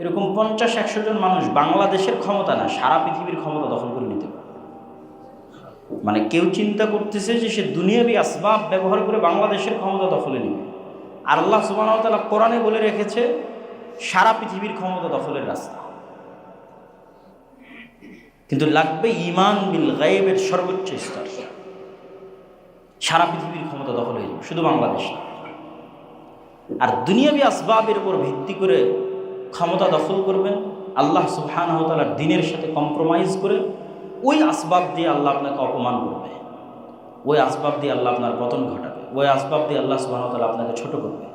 এরকম 50-100 জন মানুষ বাংলাদেশের ক্ষমতা না, সারা পৃথিবীর ক্ষমতা দখল করে নিতে পারে। মানে কেউ চিন্তা করতেছে যে সে দুনিয়াবী আসবাব ব্যবহার করে বাংলাদেশের ক্ষমতা দখলে নেবে, আর আল্লাহ সুবহানাহু ওয়া তাআলা কোরআনে বলে রেখেছে সারা পৃথিবীর ক্ষমতা দখলের রাস্তা। কিন্তু লাগবে ঈমান বিল গায়বের সর্বোচ্চ স্তর, সারা পৃথিবীর ক্ষমতা দখল হয়ে যাবে, শুধু বাংলাদেশ না। আর দুনিয়াবী আসবাবের উপর ভিত্তি করে ক্ষমতা দখল করবেন, আল্লাহ সুবহানাহু ওয়া তাআলার দ্বীনের সাথে কম্প্রোমাইজ করে, ওই আসবাব দিয়ে আল্লাহ আপনাকে অপমান করবে, ওই আসবাব দিয়ে আল্লাহ আপনার পতন ঘটাবে, ওই আসবাব দিয়ে আল্লাহ সুবহানাহু ওয়া তাআলা আপনাকে ছোট করবে।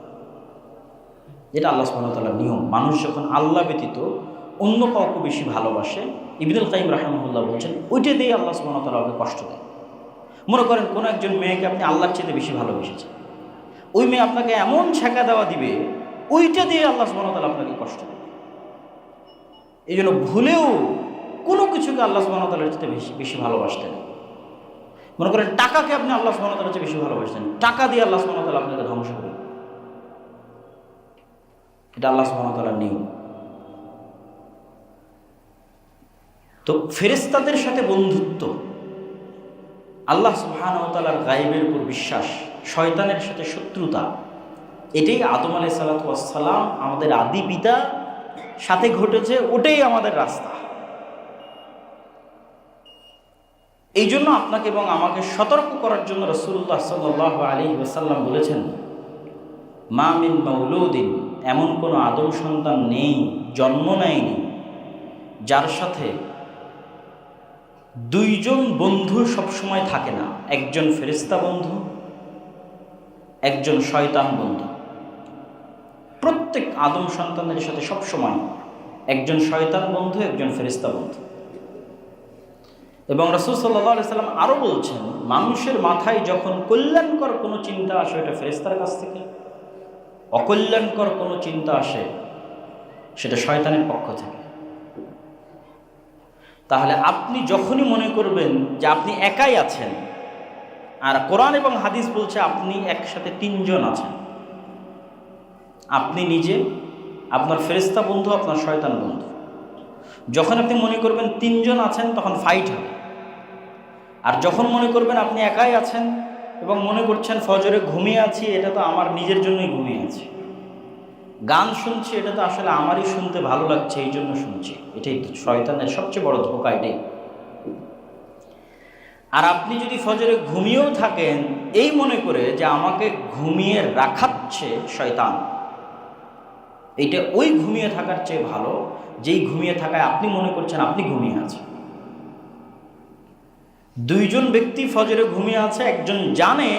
এটা আল্লাহ সুবহানাহু ওয়া তাআলার নিয়ম। মানুষ যখন আল্লাহ ব্যতীত অন্য কাউকে বেশি ভালোবাসে, ইবনুল কাইয়িম রাহিমাহুল্লাহ বলছেন, ওইটা দিয়ে আল্লাহ সুবহানাহু ওয়া তাআলা আপনাকে কষ্ট দেয়। মনে করেন কোনো একজন মেয়েকে আপনি আল্লাহর চেয়ে বেশি ভালোবেসেছেন, ওই মেয়ে আপনাকে এমন ছেঁকা দেওয়া দিবে, ওইটা দিয়ে আল্লাহ সুবহানাহু ওয়া তাআলা আপনাকে কষ্ট দেবে। এই জন্য ভুলেও কোনো কিছুকে আল্লাহ সুবহানাহু ওয়া তাআলার চেয়ে বেশি ভালোবাসতেন। মনে করেন টাকাকে আপনি আল্লাহ সুবহানাহু ওয়া তাআলার চেয়ে বেশি ভালোবাসতেন, টাকা দিয়ে আল্লাহ সুবহানাহু ওয়া তাআলা আপনাকে ধ্বংস করবে। এটা আল্লাহ সুবহানাহু ওয়া তাআলার নিয়ম। তো ফেরেশতাদের সাথে বন্ধুত্ব, আল্লাহ সুবহানাহু ওয়া তাআলার গায়বের উপর বিশ্বাস, শয়তানের সাথে শত্রুতা, এটাই আদম আলাইহিস সালাতু ওয়াস সালাম আমাদের আদি পিতা সাথে ঘটেছে, ওটাই আমাদের রাস্তা। এই জন্য আপনাকে এবং আমাকে সতর্ক করার জন্য রাসূলুল্লাহ সাল্লাল্লাহু আলাইহি ওয়াসাল্লাম বলেছেন, মা মিন মাউলুদিন, এমন কোনো আদম সন্তান নেই, জন্ম নেয়নি, যার সাথে দুইজন বন্ধু সবসময় থাকে না। একজন ফেরেশতা বন্ধু, একজন শয়তান বন্ধু। প্রত্যেক আদম সন্তানের সাথে সবসময় একজন শয়তান বন্ধু, একজন ফেরেশতা বন্ধু। এবং রাসূল সাল্লাল্লাহু আলাইহি সাল্লাম আরও বলছেন, মানুষের মাথায় যখন কল্যাণকর কোনো চিন্তা আসে ওটা ফেরেশতার কাছ থেকে, অকল্যাণকর কোনো চিন্তা আসে সেটা শয়তানের পক্ষ থেকে। তাহলে আপনি যখনই মনে করবেন যে আপনি একাই আছেন, আর কোরআন এবং হাদিস বলছে আপনি একসাথে 3 জন আছেন, আপনি নিজে, আপনার ফেরেশতা বন্ধু, আপনার শয়তান বন্ধু, যখন আপনি মনে করবেন 3 জন আছেন তখন ফাইট হবে। আর যখন মনে করবেন আপনি একাই আছেন এবং মনে করছেন ফজরে ঘুমিয়ে আছি, এটা তো আমার নিজের জন্যই ঘুমিয়ে আছি, গান শুনছি, এটা তো আসলে আমারই শুনতে ভালো লাগছে, এই জন্য শুনছি। এটাই তো শয়তানের সবচেয়ে বড় ধোঁকা, এটাই। আর আপনি যদি ফজরে ঘুমিয়েও থাকেন এই মনে করে যে আমাকে ঘুমিয়ে রাখাচ্ছে শয়তান, এইটা ওই ঘুমিয়ে থাকার চেয়ে ভালো যেই ঘুমিয়ে থাকায় আপনি মনে করছেন আপনি ঘুমিয়ে আছেন। দুইজন ব্যক্তি ফজরে ঘুমিয়ে আছে, একজন জানে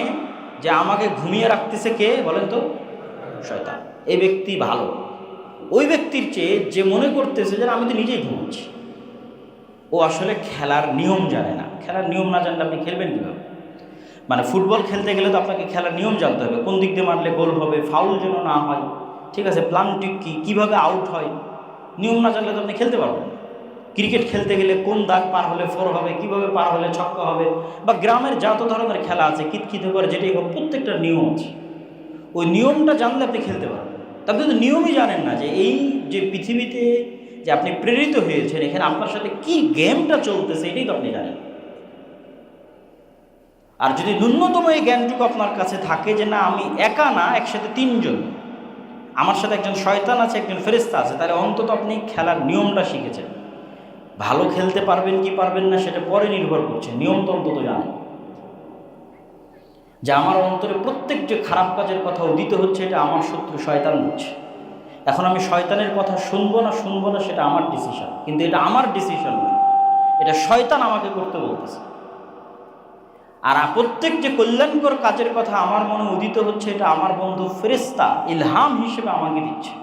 যে আমাকে ঘুমিয়ে রাখতেছে কে বলেন তো? শয়তান। এই ব্যক্তি ভালো ওই ব্যক্তির চেয়ে যে মনে করতেছে যে আমি তো নিজেই ঘুমাচ্ছি। ও আসলে খেলার নিয়ম জানে না। খেলার নিয়ম না জানলে আপনি খেলবেন কীভাবে? মানে ফুটবল খেলতে গেলে তো আপনাকে খেলার নিয়ম জানতে হবে, কোন দিক দিয়ে মারলে গোল হবে, ফাউল যেন না হয়, ঠিক আছে, প্ল্যানটি কী, কীভাবে আউট হয়, নিয়ম না জানলে তো আপনি খেলতে পারবেন না। ক্রিকেট খেলতে গেলে কোন দাগ পার হলে 4 হবে, কীভাবে পার হলে ছক্কা হবে, বা গ্রামের যত ধরনের খেলা আছে কিতকিত করে যেটাই হোক, প্রত্যেকটা নিয়ম আছে। ওই নিয়মটা জানলে আপনি খেলতে পারবেন। আপনি তো নিয়মই জানেন না যে এই যে পৃথিবীতে যে আপনি প্রেরিত হয়েছেন, এখানে আপনার সাথে কি গেমটা চলতেছে এটাই তো আপনি জানেন। আর যদি ন্যূনতম এই জ্ঞানটুকু আপনার কাছে থাকে যে না আমি একা না, একসাথে 3 জন, আমার সাথে একজন শয়তান আছে, একজন ফেরেশতা আছে, তাহলে অন্তত আপনি খেলার নিয়মটা শিখেছেন। ভালো খেলতে পারবেন কি পারবেন না সেটা পরে নির্ভর করছে, নিয়ম তো অন্তত জানেন যে আমার অন্তরে প্রত্যেক যে খারাপ কাজের কথা উদিত হচ্ছে এটা আমার শত্রু শয়তান হচ্ছে। এখন আমি শয়তানের কথা শুনবো না সেটা আমার ডিসিশন, কিন্তু এটা আমার ডিসিশন নয়, এটা শয়তান আমাকে করতে বলতেছে। আর প্রত্যেক যে কল্যাণকর কাজের কথা আমার মনে উদিত হচ্ছে এটা আমার বন্ধু ফেরেশতা ইলহাম হিসেবে আমাকে দিচ্ছে।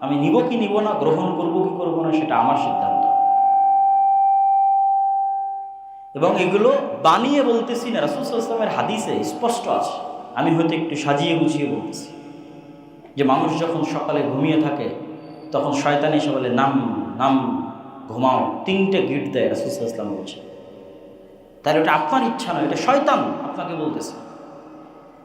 আমি নিব কি নিব না, গ্রহণ করব কি করব না, সেটা আমার সিদ্ধান্ত। এবং এগুলো বানিয়ে বলতেছি না, রাসূল সাল্লাল্লাহু আলাইহি ওয়াসাল্লামের হাদিসে স্পষ্ট আছে। আমি হয়তো একটু সাজিয়ে গুছিয়ে বলতেছি যে মানুষ যখন সকালে ঘুমিয়ে থাকে তখন শয়তান এসে বলে নাম নাম, ঘুমাও, 3টে গিট দেয় রাসূল সাল্লাল্লাহু আলাইহি ওয়াসাল্লাম বলছে। তাহলে ওটা আপনার ইচ্ছা নয়, এটা শয়তান আপনাকে বলতেছে।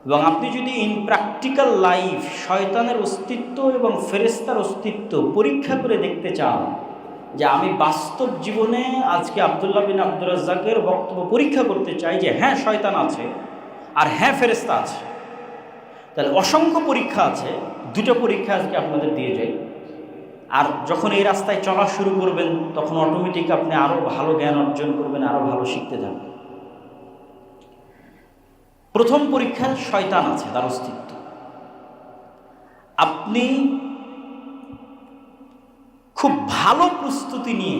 এবং আপনি যদি ইন প্র্যাকটিক্যাল লাইফ শয়তানের অস্তিত্ব এবং ফেরেশতার অস্তিত্ব পরীক্ষা করে দেখতে চান, যে আমি বাস্তব জীবনে আজকে আব্দুল্লাহ বিন আব্দুর রাজ্জাকের বক্তব্য পরীক্ষা করতে চাই যে হ্যাঁ শয়তান আছে আর হ্যাঁ ফেরেশতা আছে, তাহলে অসংখ্য পরীক্ষা আছে। 2টা পরীক্ষা আজকে আপনাদের দিয়ে যাই। আর যখন এই রাস্তায় চলা শুরু করবেন তখন অটোমেটিক আপনি আরও ভালো জ্ঞান অর্জন করবেন, আরও ভালো শিখতে থাকবেন। প্রথম পরীক্ষা, শয়তান আছে, তার অস্তিত্ব। আপনি খুব ভালো প্রস্তুতি নিয়ে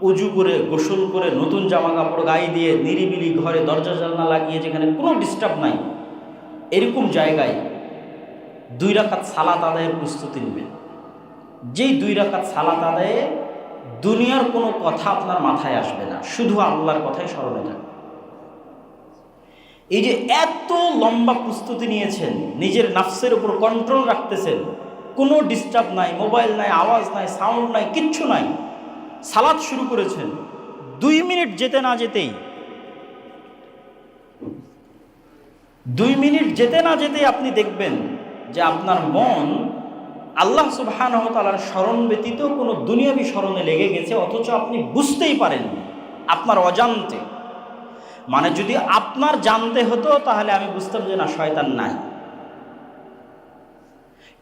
অজু করে গোসল করে নতুন জামা কাপড় গায়ে দিয়ে নিরিবিলি ঘরে দরজা জানলা লাগিয়ে যেখানে কোনো ডিস্টার্ব নাই এরকম জায়গায় 2 রাকাত সালাত আদায়ের প্রস্তুতি নেবেন। যেই 2 রাকাত সালাত আদায়ে দুনিয়ার কোনো কথা আপনার মাথায় আসবে না, শুধু আল্লাহর কথাই স্মরণে থাকবে। এই যে এত লম্বা প্রস্তুতি নিয়েছেন, নিজের নাফসের উপর কন্ট্রোল রাখতেছেন, কোনো ডিস্টার্ব নাই, মোবাইল নাই, আওয়াজ নাই, সাউন্ড নাই, কিচ্ছু নাই, সালাত শুরু করেছেন, 2 মিনিট যেতে না যেতেই 2 মিনিট যেতে না যেতেই আপনি দেখবেন যে আপনার মন আল্লাহ সুবহানাহু ওয়া তাআলার স্মরণ ব্যতীত কোনো দুনিয়াবি স্মরণে লেগে গেছে, অথচ আপনি বুঝতেই পারেননি, আপনার অজান্তে। মানে যদি আপনার জানতে হতো তাহলে আমি বুঝতাম যে না শয়তান নাই,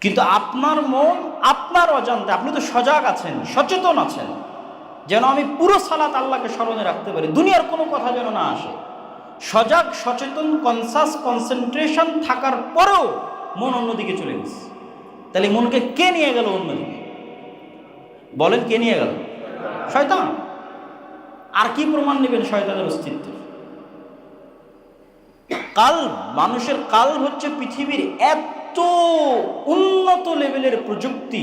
কিন্তু আপনার মন আপনার অজান্তে, আপনি তো সজাগ আছেন, সচেতন আছেন, যেন আমি পুরো সালাত আল্লাহকে স্মরণে রাখতে পারি, দুনিয়ার কোনো কথা যেন না আসে। সজাগ, সচেতন, কনসাস, কনসেন্ট্রেশন থাকার পরেও মন অন্যদিকে চলে গেছে। তাহলে মনকে কে নিয়ে গেল অন্যদিকে? বলেন, কে নিয়ে গেল? শয়তান। আর কি প্রমাণ নেবেন শয়তানের অস্তিত্ব? কাল্ব, মানুষের কাল্ব হচ্ছে পৃথিবীর এত উন্নত লেভেলের প্রযুক্তি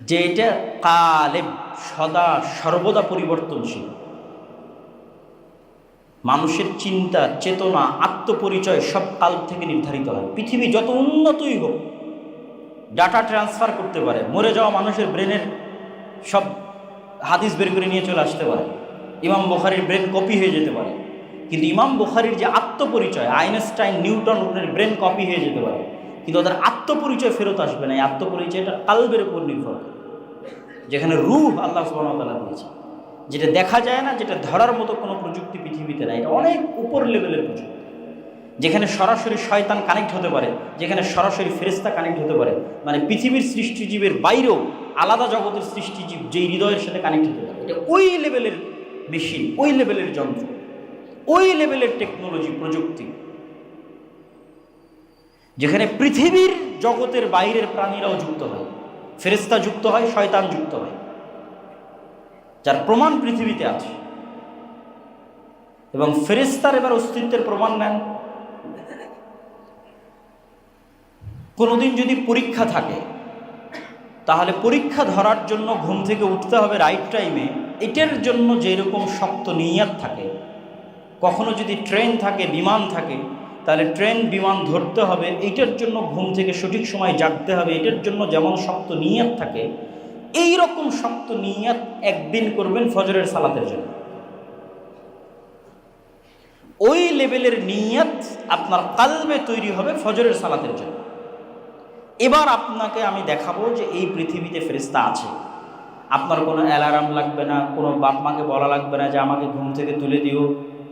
যে এটা কালেব, সদা সর্বদা পরিবর্তনশীল। মানুষের চিন্তা, চেতনা, আত্মপরিচয় সব কাল্ব থেকে নির্ধারিত হয়। পৃথিবী যত উন্নতই হোক, ডাটা ট্রান্সফার করতে পারে, মরে যাওয়া মানুষের ব্রেনের সব হাদিস বের করে নিয়ে চলে আসতে পারে, ইমাম বুখারীর ব্রেন কপি হয়ে যেতে পারে, কিন্তু ইমাম বুখারীর যে আত্মপরিচয়, আইনস্টাইন, নিউটনের ব্রেন কপি হয়ে যেতে পারে, কিন্তু ওদের আত্মপরিচয় ফেরত আসবে না। এই আত্মপরিচয়টা কালবের উপর নির্ভর করে, যেখানে রূহ আল্লাহ সুবহানাহু ওয়া তাআলা দিয়েছে, যেটা দেখা যায় না, যেটা ধরার মতো কোনো প্রযুক্তি পৃথিবীতে নাই। এটা অনেক উপর লেভেলের প্রযুক্তি, যেখানে সরাসরি শয়তান কানেক্ট হতে পারে, যেখানে সরাসরি ফেরেশতা কানেক্ট হতে পারে, মানে পৃথিবীর সৃষ্টিজীবের বাইরেও আলাদা জগতের সৃষ্টিজীব যেই হৃদয়ের সাথে কানেক্ট হতে পারে। এটা ওই লেভেলের মেশিন, ওই লেভেলের যন্ত্র, ওই লেভেলের টেকনোলজি, প্রযুক্তি, যেখানে পৃথিবীর জগতের বাইরের প্রাণীরাও যুক্ত হয়, ফেরেশতা যুক্ত হয়, শয়তান যুক্ত হয়, যার প্রমাণ পৃথিবীতে আছে। এবং ফেরেশতার এবার অস্তিত্বের প্রমাণ নেন। কোনোদিন যদি পরীক্ষা থাকে, তাহলে পরীক্ষা ধরার জন্য ঘুম থেকে উঠতে হবে রাইট টাইমে, এটার জন্য যেরকম শক্ত নিয়ত থাকে। কখনো যদি ট্রেন থাকে, বিমান থাকে, তাহলে ট্রেন বিমান ধরতে হবে, এইটার জন্য ঘুম থেকে সঠিক সময় জাগতে হবে, এটার জন্য যেমন শক্ত নিয়ত থাকে, এই রকম শক্ত নিয়ত একদিন করবেন ফজরের সালাতের জন্য। ওই লেভেলের নিয়ত আপনার কালবে তৈরি হবে ফজরের সালাতের জন্য। এবার আপনাকে আমি দেখাবো যে এই পৃথিবীতে ফেরেশতা আছে। আপনার কোনো অ্যালার্ম লাগবে না, কোনো বাপ মাকে বলা লাগবে না যে আমাকে ঘুম থেকে তুলে দিও,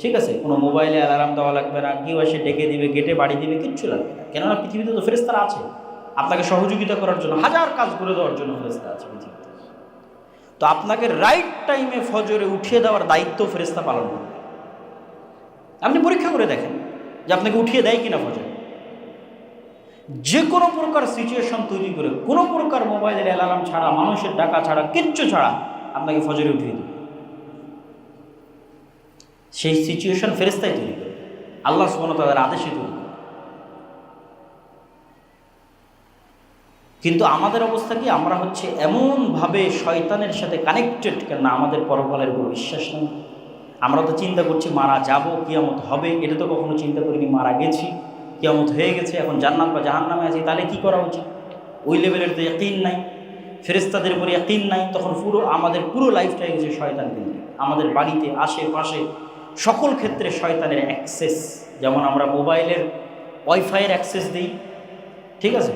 ঠিক আছে? কোনো মোবাইলে অ্যালার্ম দেওয়া লাগবে না, কেউ এসে ডেকে দিবে, গেটে বাড়ি দিবে, কিচ্ছু লাগবে না। কেননা পৃথিবীতে তো ফেরেশতারা আছে আপনাকে সহযোগিতা করার জন্য, হাজার কাজ করে দেওয়ার জন্য ফেরেশতা আছে পৃথিবীতে। তো আপনাকে রাইট টাইমে ফজরে উঠিয়ে দেওয়ার দায়িত্ব ফেরেশতা পালন করবে। আপনি পরীক্ষা করে দেখেন যে আপনাকে উঠিয়ে দেয় কিনা ফজরে। যে কোনো প্রকার সিচুয়েশন তৈরি করে, কোনো প্রকার মোবাইলের অ্যালার্ম ছাড়া, মানুষের ডাকা ছাড়া, কিচ্ছু ছাড়া আপনাকে ফজরে উঠিয়ে দেবে। সেই সিচুয়েশন ফেরেশতাই তৈরি করে, আল্লাহ সুবহানাহু ওয়া তাআলার আদেশে তৈরি করে। কিন্তু আমাদের অবস্থা কি? আমরা হচ্ছে এমনভাবে শয়তানের সাথে কানেক্টেড, কেন আমাদের পরকালের উপর বিশ্বাস নেই। আমরা তো চিন্তা করছি মারা যাব, কিয়ামত হবে, এটা তো কখনো চিন্তা করিনি। মারা গেছি, কিয়ামত হয়ে গেছে, এখন জান্নাত বা জাহান্নামে আছি, তাহলে কি করা উচিত? ওই লেভেলের তো ইয়াকিন নাই, ফেরেশতাদের উপর ইয়াকিন নাই। তখন আমাদের পুরো লাইফটা হয়ে গেছে শয়তান কেন্দ্রিক। আমাদের বাড়িতে, আশেপাশে, সকল ক্ষেত্রে শয়তানের অ্যাক্সেস। যেমন আমরা মোবাইলের ওয়াইফাইয়ের অ্যাক্সেস দিই, ঠিক আছে?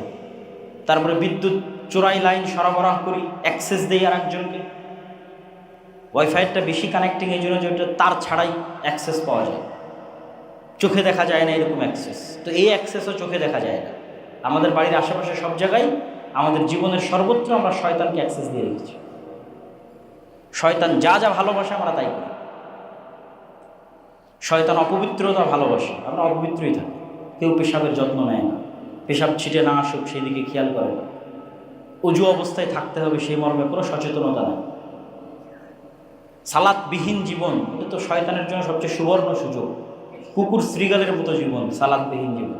তারপরে বিদ্যুৎ চোরাই লাইন সরবরাহ করি, অ্যাক্সেস দিই আর একজনকে। ওয়াইফাইয়েরটা বেশি কানেক্টিং এই জন্য যে ওটা তার ছাড়াই অ্যাক্সেস পাওয়া যায়, চোখে দেখা যায় না এরকম অ্যাক্সেস। তো এই অ্যাক্সেসও চোখে দেখা যায় না। আমাদের বাড়ির আশেপাশে সব জায়গায়, আমাদের জীবনের সর্বত্র আমরা শয়তানকে অ্যাক্সেস দিয়ে রেখেছি। শয়তান যা যা ভালোবাসে আমরা তাই করি। শয়তান অপবিত্রতা ভালোবাসে, আমরা অপবিত্রই থাকি। কেউ পেশাবের যত্ন নেয় না, পেশাব ছিটে না আসুক সেই দিকে খেয়াল করে না। অজু অবস্থায় থাকতে হবে সেই মর্মে কোনো সচেতনতা নেই। সালাতবিহীন জীবন, এটা তো শয়তানের জন্য সবচেয়ে সুবর্ণ সুযোগ। কুকুর শ্রীগালের মতো জীবন, সালাতবিহীন জীবন।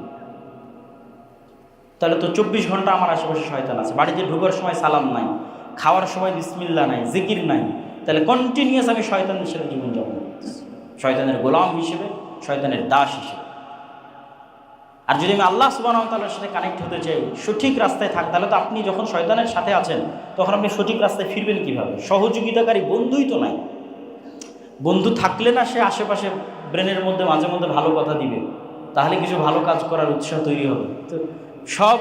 তাহলে তো 24 ঘন্টা আমার আশেপাশে শয়তান আছে। বাড়িতে ঢোকার সময় সালাম নাই, খাওয়ার সময় বিসমিল্লাহ নাই, জিকির নাই, তাহলে কন্টিনিউয়াস আমি শয়তান হিসেবে জীবনযাপন করতেছি, শয়তানের গোলাম হিসেবে, শয়তানের দাস হিসেবে। আর যদি আমি আল্লাহ সুবহানাহু ওয়া তাআলার সাথে কানেক্ট হতে চাই, সঠিক রাস্তায় থাক, তাহলে তো আপনি যখন শয়তানের সাথে আছেন তখন আপনি সঠিক রাস্তায় ফিরবেন কিভাবে? সহযোগিতাকারী বন্ধুই তো নাই। বন্ধু থাকলে না সে আশেপাশে ব্রেনের মধ্যে মাঝে মধ্যে ভালো কথা দিবে, তাহলে কিছু ভালো কাজ করার উৎসাহ তৈরি হবে। তো সব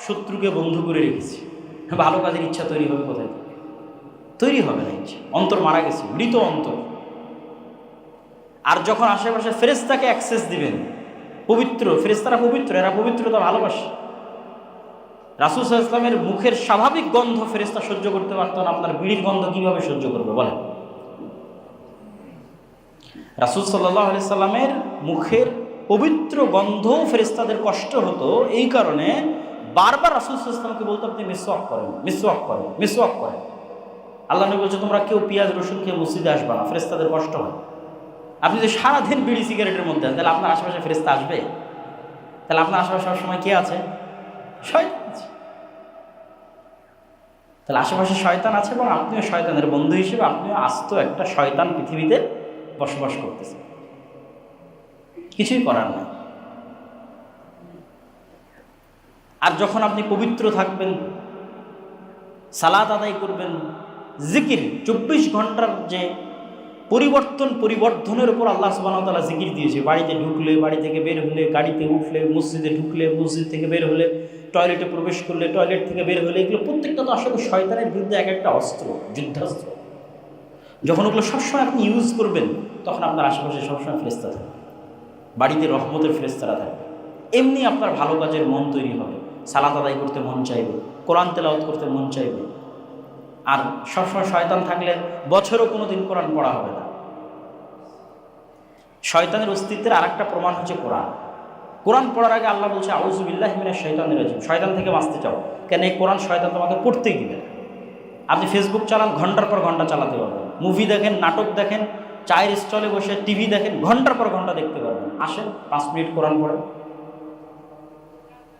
শত্রুকে বন্ধু করে রেখেছি, ভালো কাজের ইচ্ছা তৈরি হবে কোথায়? তৈরি হবে না ইচ্ছা, অন্তর মারা গেছে, মৃত অন্তর। আর যখন আশেপাশে ফেরেশতাকে অ্যাক্সেস দিবেন, পবিত্র ফেরেশতারা পবিত্র, এরা পবিত্রতা ভালোবাসে। রাসূল সাল্লাল্লাহু আলাইহি ওয়াসাল্লামের মুখের স্বাভাবিক গন্ধ ফেরেশতা সহ্য করতে পারত না, আপনার বিড়ির গন্ধ কিভাবে সহ্য করবে বলেন? রাসূল সাল্লাল্লাহু আলাইহি সাল্লামের মুখের পবিত্র গন্ধ ফেরেশতাদের কষ্ট হতো, এই কারণে বারবার রাসূল সাল্লাল্লাহু আলাইহি সাল্লামকে বলতো আপনি মিসওয়াক করেন, মিসওয়াক করেন, মিসওয়াক করেন। আল্লাহ নবী বলছে তোমরা কেউ পেঁয়াজ রসুন খেয়ে মসজিদে আসবে না, ফেরেশতাদের কষ্ট হয়। আপনি যদি সারাদিন বিড়ি সিগারেটের মধ্যে আছেন, তাহলে আপনার আশেপাশে ফেরেশতা আসবে? তাহলে আপনার আশেপাশে সবসময় কে আছে? শয়তান আছে। তাহলে আশেপাশে শয়তান আছে এবং আপনিও শয়তানের বন্ধু হিসেবে আপনিও আস্ত একটা শয়তান পৃথিবীতে বসবাস করতেছেন, কিছুই করার নাই। আর যখন আপনি পবিত্র থাকবেন, সালাত আদায় করবেন, জিকির 24 ঘন্টার যে পরিবর্ধনের উপর আল্লাহ সুবহানাহু ওয়া তাআলা জিকির দিয়েছে। বাড়িতে ঢুকলে, বাড়ি থেকে বের হলে, গাড়িতে উঠলে, মসজিদে ঢুকলে, মসজিদ থেকে বের হলে, টয়লেটে প্রবেশ করলে, টয়লেট থেকে বের হলে, এগুলো প্রত্যেকটা তো আসলে শয়তানের বিরুদ্ধে এক একটা অস্ত্র, যুদ্ধাস্ত্র। যখন ওগুলো সবসময় আপনি ইউজ করবেন, তখন আপনার আশেপাশে সবসময় ফেরেশতা থাকবে। বাড়িতে রহমতের ফেরেশতারা থাকবে। এমনি আপনার ভালো কাজের মন তৈরি হবে, সালাত আদায় করতে মন চাইবে, কোরআন তেলাওয়াত করতে মন চাইবে। আর সবসময় শয়তান থাকলে বছরও কোনো দিন কোরআন পড়া হবে না। শয়তানের অস্তিত্বের আরেকটা প্রমাণ হচ্ছে কোরআন। কোরআন পড়ার আগে আল্লাহ বলছে আউযু বিল্লাহি মিনাশ শাইতানির রাজিম, শয়তান থেকে বাঁচতে চাও। কেন এই কোরআন শয়তান তোমাকে পড়তেই দিবে না। আপনি ফেসবুক চালান, ঘন্টার পর ঘন্টা চালাতে পারবেন। মুভি দেখেন, নাটক দেখেন, চায়ের স্টলে বসে টিভি দেখেন, ঘন্টার পর ঘন্টা দেখতে পারবেন। আসেন 5 মিনিট কোরআন পড়েন,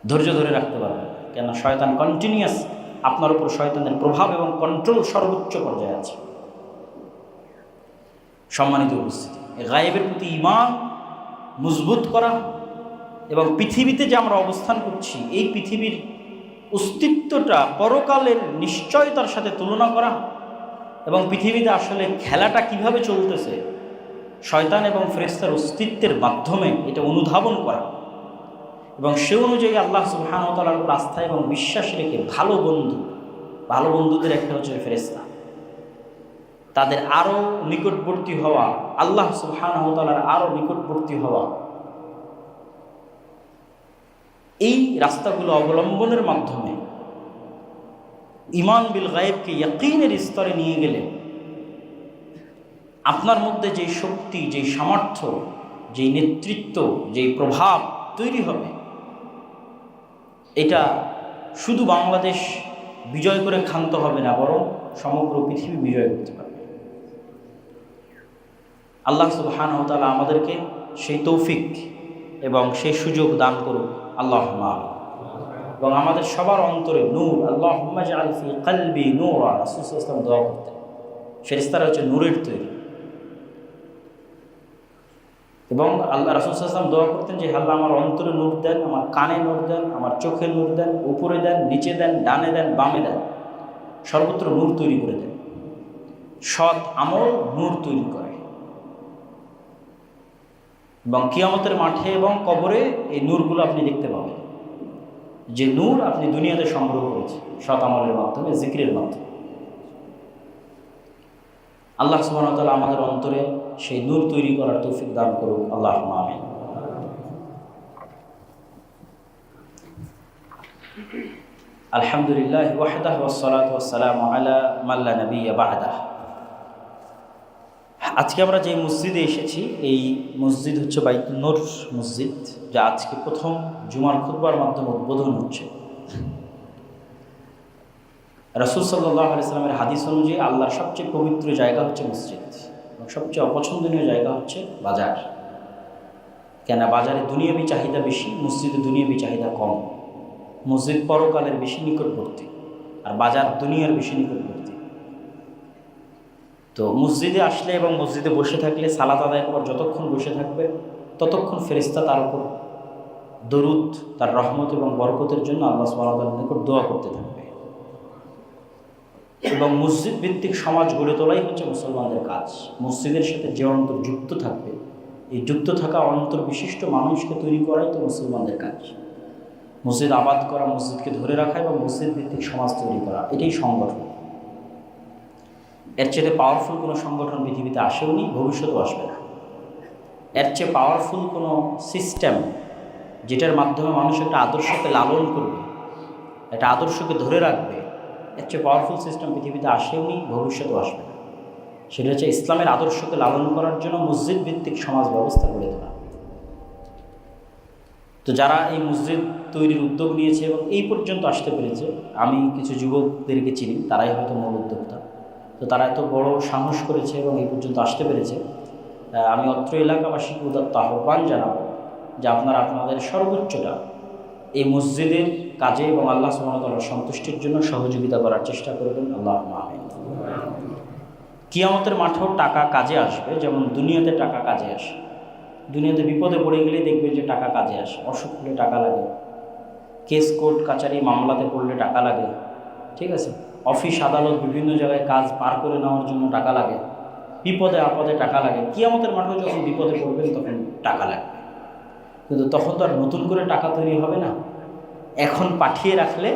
ধৈর্য ধরে রাখতে পারবেন। কেন শয়তান কন্টিনিউয়াস, আপনার উপর শয়তানের প্রভাব এবং কন্ট্রোল সর্বোচ্চ পর্যায়ে আছে। সম্মানিত উপস্থিতি, গায়েবের প্রতি ঈমান মজবুত করা এবং পৃথিবীতে যে আমরা অবস্থান করছি এই পৃথিবীর অস্তিত্বটা পরকালের নিশ্চয়তার সাথে তুলনা করা এবং পৃথিবীতে আসলে খেলাটা কিভাবে চলতেছে শয়তান এবং ফেরেশতার অস্তিত্বের মাধ্যমে এটা অনুধাবন করা এবং সে অনুযায়ী আল্লাহ সুবহানাহু ওয়া তাআলার উপর আস্থা এবং বিশ্বাস রেখে ভালো বন্ধুদের একটা হচ্ছে ফেরেশতা, তাদের আরও নিকটবর্তী হওয়া, আল্লাহ সুবহানাহু ওয়া তাআলার আরও নিকটবর্তী হওয়া, এই রাস্তাগুলো অবলম্বনের মাধ্যমে ঈমান বিল গায়েবকে ইয়াকিনের স্তরে নিয়ে গেলে আপনার মধ্যে যেই শক্তি, যেই সামর্থ্য, যেই নেতৃত্ব, যেই প্রভাব তৈরি হবে, এটা শুধু বাংলাদেশ বিজয় করে ক্ষান্ত হবে না, বরং সমগ্র পৃথিবী বিজয় করতে পারবে। আল্লাহ সুবহানাহু ওয়া তাআলা আমাদেরকে সেই তৌফিক এবং সেই সুযোগ দান করুন, আল্লাহুম্মা আমিন। এবং আমাদের সবার অন্তরে নূর, আল্লাহুম্মা জাআল ফি কলবি নূরা, রাসূল সাল্লাল্লাহু আলাইহি ওয়াসাল্লাম দোয়া করতেন। ফেরেশতারা হচ্ছে নূরের তৈরি এবং আল্লাহ রাসূল সাল্লাল্লাহু আলাইহি ওয়াসাল্লাম দোয়া করতেন যে আল্লাহ আমার অন্তরে নূর দেন, আমার কানে নূর দেন, আমার চোখে নূর দেন, উপরে দেন, নিচে দেন, ডানে দেন, বামে দেন, সর্বত্র নূর তৈরি করে দেন। সৎ আমল নূর তৈরি করে এবং কিয়ামতের মাঠে এবং কবরে এই নূরগুলো আপনি দেখতে পাবেন, যে নূর আপনি দুনিয়াতে সংগ্রহ করেছেন সৎ আমলের মাধ্যমে, জিকিরের মাধ্যমে। আল্লাহ সুবহানাহু ওয়া তাআলা আমাদের অন্তরে সেই নূর তৈরি করার তৌফিক দান করুন, আল্লাহুম্মা আমিন। আলহামদুলিল্লাহ ওয়াহদাহু ওয়াসসালাতু ওয়াসসালামু আলা মান লা নাবিয়্যা বা'দাহ। আজকে আমরা যে মসজিদে এসেছি এই মসজিদ হচ্ছে বাইতুন নূর মসজিদ, যা আজকে প্রথম জুমার খুতবার মাধ্যমে উদ্বোধন হচ্ছে। রাসূল সাল্লাল্লাহু আলাইহি সাল্লামের হাদিস অনুযায়ী আল্লাহর সবচেয়ে পবিত্র জায়গা হচ্ছে মসজিদ এবং সবচেয়ে অপছন্দনীয় জায়গা হচ্ছে বাজার। কেন বাজারে দুনিয়াবি চাহিদা বেশি, মসজিদে দুনিয়াবি চাহিদা কম। মসজিদ পরকালের বেশি নিকটবর্তী আর বাজার দুনিয়ার বেশি নিকটবর্তী। তো মসজিদে আসলে এবং মসজিদে বসে থাকলে সালাত আদায় করার যতক্ষণ বসে থাকবে ততক্ষণ ফেরেশতা তার উপর দরুদ, তার রহমত এবং বরকতের জন্য আল্লাহ সুবহানাহু ওয়া তাআলার নিকট দোয়া করতে থাকবে। এবং মসজিদ ভিত্তিক সমাজ গড়ে তোলাই হচ্ছে মুসলমানদের কাজ। মসজিদের সাথে যে অন্তর যুক্ত থাকবে, এই যুক্ত থাকা অন্তর বিশিষ্ট মানুষকে তৈরি করাই তো মুসলমানদের কাজ। মসজিদ আবাদ করা, মসজিদকে ধরে রাখা এবং মসজিদ ভিত্তিক সমাজ তৈরি করা, এটাই সংগঠন। এর চেয়ে পাওয়ারফুল কোনো সংগঠন পৃথিবীতে আসেও নি, ভবিষ্যতেও আসবে না। এর চেয়ে পাওয়ারফুল কোনো সিস্টেম যেটার মাধ্যমে মানুষ একটা আদর্শকে লালন করবে, একটা আদর্শকে ধরে রাখবে, এর চেয়ে পাওয়ারফুল সিস্টেম পৃথিবীতে আসেও নি, ভবিষ্যতেও আসবে না। সেটা হচ্ছে ইসলামের আদর্শকে লালন করার জন্য মসজিদ ভিত্তিক সমাজ ব্যবস্থা গড়ে তোলা। তো যারা এই মসজিদ তৈরির উদ্যোগ নিয়েছে এবং এই পর্যন্ত আসতে পেরেছে, আমি কিছু যুবকদেরকে চিনি, তারাই হয়তো মূল উদ্যোক্তা। তো তারা এত বড় সাহস করেছে এবং এই পর্যন্ত আসতে পেরেছে। আমি অত্র এলাকাবাসীকে উদাত্ত আহ্বান জানাবো যে আপনারা আপনাদের সর্বোচ্চটা এই মসজিদের কাজে এবং আল্লাহ সুবহানাহু ওয়া তাআলার সন্তুষ্টির জন্য সহযোগিতা করার চেষ্টা করবেন, আল্লাহুম্মা আমিন। কিয়ামতের মাঠেও টাকা কাজে আসবে, যেমন দুনিয়াতে টাকা কাজে আসে। দুনিয়াতে বিপদে পড়ে গেলেই দেখবেন যে টাকা কাজে আসে। অসুখ হলে টাকা লাগে, কেস কোর্ট কাচারি মামলাতে পড়লে টাকা লাগে, ঠিক আছে, অফিস আদালত বিভিন্ন জায়গায় কাজ পার করে নেওয়ার জন্য টাকা লাগে, বিপদে আপদে টাকা লাগে। কিয়ামতের মাঠেও যখন বিপদে পড়বেন তখন টাকা লাগবে, কিন্তু তখন তো আর নতুন করে টাকা তৈরি হবে না। এখন পাঠিয়ে রাখলে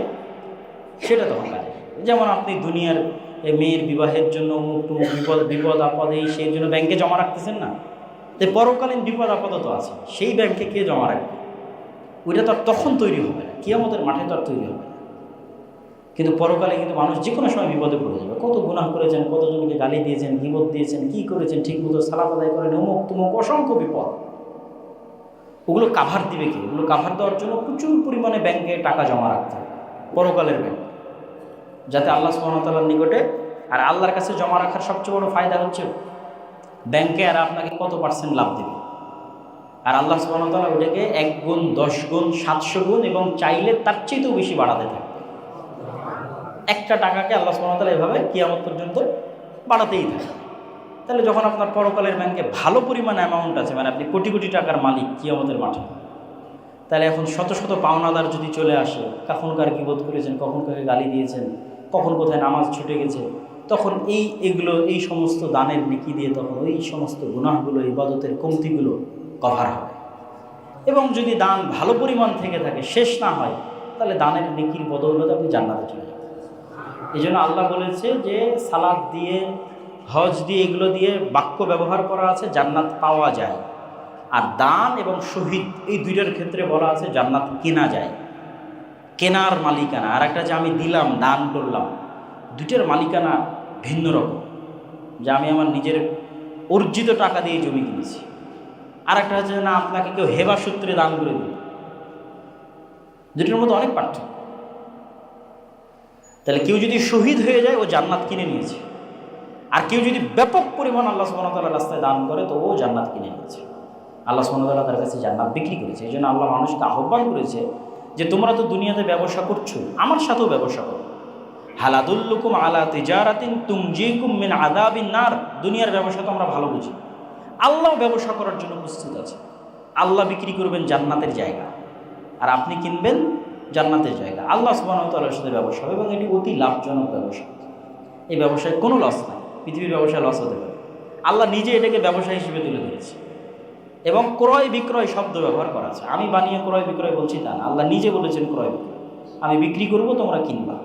সেটা তখন কাজে। যেমন আপনি দুনিয়ার মেয়ের বিবাহের জন্য বিপদ আপদে সেই জন্য ব্যাংকে জমা রাখতেছেন না, তো পরকালীন বিপদ আপদ তো আছে, সেই ব্যাংকে কে জমা রাখবে? ওইটা তো আর তখন তৈরি হবে না, কিয়ামতের মাঠে তো আর তৈরি হবে না। কিন্তু পরকালে কিন্তু মানুষ যে কোনো সময় বিপদে পড়ে যাবে। কত গুনাহ করেছেন, কতজনকে গালি দিয়েছেন, গীবত দিয়েছেন, কি করেছেন, ঠিক মতো সালাত আদায় করেন, অমুক তুমুক, অসংখ্য বিপদ। ওগুলো কাভার দিবে কি? ওগুলো কাভার দেওয়ার জন্য প্রচুর পরিমাণে ব্যাংকে টাকা জমা রাখতে হবে, পরকালের ব্যাংক, যাতে আল্লাহ সুবহানাহু ওয়া তাআলার নিকটে। আর আল্লাহর কাছে জমা রাখার সবচেয়ে বড় ফায়দা হচ্ছে ব্যাংকে আর আপনাকে কত পার্সেন্ট লাভ দেবে। আর আল্লাহ সুবহানাহু ওয়া তাআলা ওটাকে 1 গুণ, 10 গুণ, 700 গুণ এবং চাইলে তার চেয়েও বেশি বাড়াতে থাকবে। একটা টাকাকে আল্লাহ সুবহানাহু ওয়া তাআলা এভাবে কিয়ামত পর্যন্ত বাড়াতেই থাকে। তাহলে যখন আপনার পরকালের ব্যাংকে ভালো পরিমাণ অ্যামাউন্ট আছে, মানে আপনি কোটি কোটি টাকার মালিক কিয়ামতের মাঠে, তাহলে এখন শত শত পাওনাদার যদি চলে আসে, কখন কার গীবত করেছেন, কখন কাকে গালি দিয়েছেন, কখন কোথায় নামাজ ছুটে গেছে, তখন এই সমস্ত দানের নেকি দিয়ে তখন ওই সমস্ত গুনাহগুলো, ইবাদতের কমতিগুলো কভার হবে। এবং যদি দান ভালো পরিমাণ থেকে থাকে, শেষ না হয়, তাহলে দানের নেকির বদৌলতে আপনি জান্নাতে চলে যাবেন। এই জন্য আল্লাহ বলেছে যে সালাত দিয়ে, হজ দিয়ে, এগুলো দিয়ে বাক্য ব্যবহার করা আছে জান্নাত পাওয়া যায়। আর দান এবং শহীদ, এই দুইটার ক্ষেত্রে বলা আছে জান্নাত কেনা যায়, কেনার মালিকানা। আর একটা যে আমি দিলাম, দান করলাম, দুইটার মালিকানা ভিন্ন রকম। যে আমি আমার নিজের অর্জিত টাকা দিয়ে জমি কিনেছি, আর একটা হচ্ছে না আপনাকে কেউ হেবা সূত্রে দান করে দিল। দুটোর মধ্যে অনেক পার্থক্য। তাহলে কেউ যদি শহীদ হয়ে যায়, ও জান্নাত কিনে নিয়েছে। আর কেউ যদি ব্যাপক পরিমাণ আল্লাহ সুবহানাহু ওয়া তাআলার রাস্তায় দান করে, তো ও জান্নাত কিনে নিয়েছে। আল্লাহ সুবহানাহু ওয়া তাআলা তার কাছে জান্নাত বিক্রি করেছে। এই জন্য আল্লাহ মানুষকে আহ্বান করেছে যে তোমরা তো দুনিয়াতে ব্যবসা করছো, আমার সাথেও ব্যবসা করো। হাল আদুল্লুকুম আলা তিজারাতিন তুনজিকুম মিন আযাবিন নার। দুনিয়ার ব্যবসা তো আমরা ভালো বুঝি, আল্লাহ ব্যবসা করার জন্য প্রস্তুত আছে। আল্লাহ বিক্রি করবেন জান্নাতের জায়গা, আর আপনি কিনবেন জান্নাতের জায়গা। আল্লাহ সুবহানাহু ওয়া তাআলার সাথে ব্যবসা হবে, এবং এটি অতি লাভজনক ব্যবসা। এই ব্যবসায় কোনো লস নাই। পৃথিবীর ব্যবসায় লস হতে পারে, আল্লাহ নিজে এটাকে ব্যবসা হিসেবে তুলে ধরেছে। এবং ক্রয় বিক্রয় শব্দ ব্যবহার করা আছে। আমি বানিয়ে ক্রয় বিক্রয় বলছি তা না, আল্লাহ নিজে বলেছেন ক্রয় বিক্রয়, আমি বিক্রি করব, তোমরা কিনবা।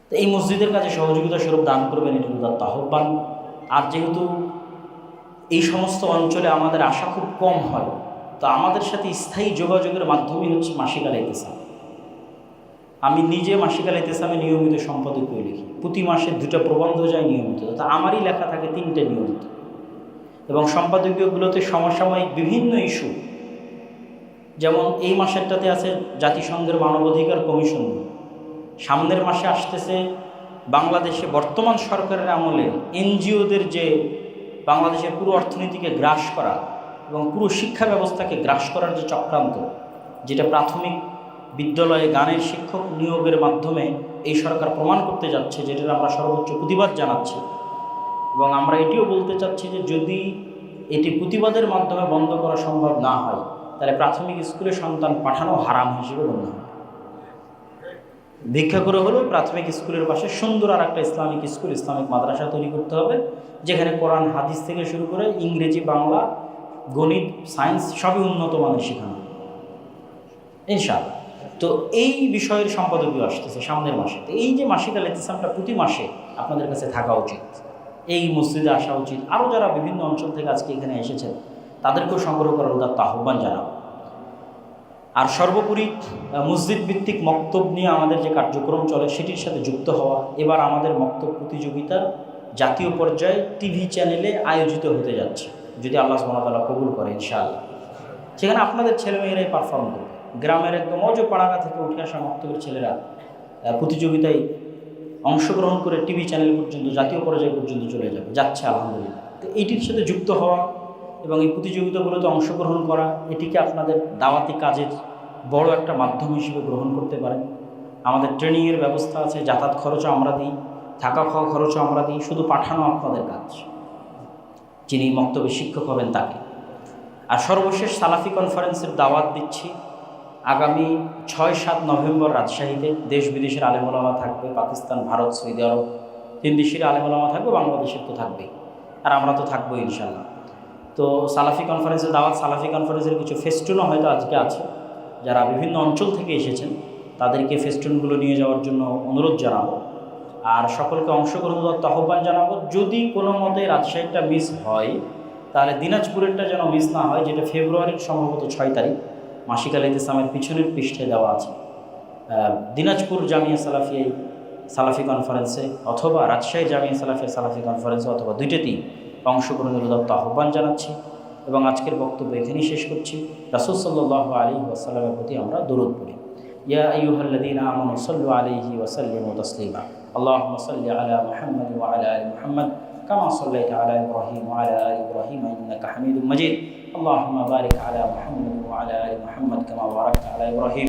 তো এই মসজিদের কাছে সহযোগিতা স্বরূপ দান করবেন, এটি উদাত্ত আহ্বান। আর যেহেতু এই সমস্ত অঞ্চলে আমাদের আশা খুব কম হয়, তো আমাদের সাথে স্থায়ী যোগাযোগের মাধ্যমই হচ্ছে মাসিক আল ইতিসাম। আমি নিজে মাসিক আল ইতিসামে নিয়মিত সম্পাদকীয় লিখি, প্রতি মাসে 2টা প্রবন্ধ যায় নিয়মিত, তো আমারই লেখা থাকে 3টে নিয়মিত। এবং সম্পাদকীয়গুলোতে সমসাময়িক বিভিন্ন ইস্যু, যেমন এই মাসেরটাতে আছে জাতিসংঘের মানবাধিকার কমিশন, সামনের মাসে আসতেছে বাংলাদেশে বর্তমান সরকারের আমলে এনজিওদের যে বাংলাদেশের পুরো অর্থনীতিকে গ্রাস করা এবং পুরো শিক্ষা ব্যবস্থাকে গ্রাস করার যে চক্রান্ত, যেটা প্রাথমিক বিদ্যালয়ে গানের শিক্ষক নিয়োগের মাধ্যমে এই সরকার প্রমাণ করতে যাচ্ছে, যেটার আমরা সর্বোচ্চ প্রতিবাদ জানাচ্ছি। এবং আমরা এটিও বলতে চাচ্ছি যে যদি এটি প্রতিবাদের মাধ্যমে বন্ধ করা সম্ভব না হয়, তাহলে প্রাথমিক স্কুলে সন্তান পাঠানো হারাম হিসেবে গণ্য হবে। ভিক্ষা করে হলেও প্রাথমিক স্কুলের পাশে সুন্দর আর একটা ইসলামিক স্কুল, ইসলামিক মাদ্রাসা তৈরি করতে হবে, যেখানে কোরআন হাদিস থেকে শুরু করে ইংরেজি, বাংলা, গণিত, সায়েন্স সবই উন্নত মানের শেখানো ইনশাআল্লাহ। তো এই বিষয়ের সম্পাদকীয় আসতেছে সামনের মাসে। তো এই যে মাসিক আল ইতিসামটা প্রতি মাসে আপনাদের কাছে থাকা উচিত, এই মসজিদে আসা উচিত। আরও যারা বিভিন্ন অঞ্চল থেকে আজকে এখানে এসেছেন, তাদেরকেও সংগ্রহ করার উদাত্ত আহ্বান জানাবো। আর সর্বোপরি মসজিদ ভিত্তিক মক্তব নিয়ে আমাদের যে কার্যক্রম চলে, সেটির সাথে যুক্ত হওয়া। এবার আমাদের মক্তব প্রতিযোগিতা জাতীয় পর্যায়ে টিভি চ্যানেলে আয়োজিত হতে যাচ্ছে, যদি আল্লাহ সুবহানাহু ওয়া তাআলা কবুল করে ইনশাআল্লাহ। সেখানে আপনাদের ছেলেমেয়েরাই পারফর্ম করবে। গ্রামের একদম পাড়াগা থেকে উঠে আসা মক্তবের ছেলেরা প্রতিযোগিতায় অংশগ্রহণ করে টিভি চ্যানেল পর্যন্ত, জাতীয় পর্যায় পর্যন্ত চলে যাচ্ছে আলহামদুলিল্লাহ। তো এইটির সাথে যুক্ত হওয়া এবং এই প্রতিযোগিতাগুলোতে অংশগ্রহণ করা, এটিকে আপনাদের দাওয়াতি কাজের বড় একটা মাধ্যম হিসেবে গ্রহণ করতে পারেন। আমাদের ট্রেনিংয়ের ব্যবস্থা আছে, যাতায়াত খরচও আমরা দিই, থাকা খাওয়া খরচও আমরা দিই, শুধু পাঠানো আপনাদের কাজ, যিনি মক্তবে শিক্ষক হবেন তাকে। আর সর্বশেষ সালাফি কনফারেন্সের দাওয়াত দিচ্ছি আগামী 6-7 নভেম্বর রাজশাহীতে। দেশ বিদেশের আলেম ওলামা থাকবে, পাকিস্তান, ভারত, সৌদি আরব, 3 দেশের আলেম ওলামা থাকবে, বাংলাদেশের তো থাকবেই, আর আমরা তো থাকবোই ইনশাআল্লাহ। তো সালাফি কনফারেন্সের দাওয়াত, সালাফি কনফারেন্সের কিছু ফেস্টুনও হয়তো আজকে আছে। যারা বিভিন্ন অঞ্চল থেকে এসেছেন তাদেরকে ফেস্টুনগুলো নিয়ে যাওয়ার জন্য অনুরোধ জানাবো। আর সকলকে অংশগ্রহণ করতে আহ্বান জানাবো। যদি কোনো মতে রাজশাহীটা মিস হয় তাহলে দিনাজপুরেরটা যেন মিস না হয়, যেটা ফেব্রুয়ারির সম্ভবত 6 তারিখ, মাসিক আল ইতিসামের পিছনের পৃষ্ঠে দেওয়া আছে। দিনাজপুর জামিয়া সালাফি কনফারেন্সে অথবা রাজশাহী জামিয়া সালাফি কনফারেন্সে অথবা দুইটাতেই অংশগ্রহণের উদাত্ত আহ্বান জানাচ্ছি এবং আজকের বক্তব্য এখানেই শেষ করছি। রাসূল সাল্লাল্লাহু আলাইহি ওয়াসাল্লামের প্রতি আমরা দরুদ পড়ি। ইয়া আইয়ুহাল্লাযীনা আমানু সাল্লু আলাইহি ওয়া সাল্লিমু তাসলিমা। আল্লাহুম্মা সাল্লি আলা মুহাম্মাদ ওয়া আলা আলি মুহাম্মাদ কামা সাল্লাইতা আলা ইব্রাহিম ওয়া আলা আলি ইব্রাহিম ইন্নাকা হামিদুম মাজিদ। আল্লাহুম্মা বারিক আলা মুহাম্মাদ ওয়া আলা আলি মুহাম্মাদ কামা বারাকতা আলা ইব্রাহিম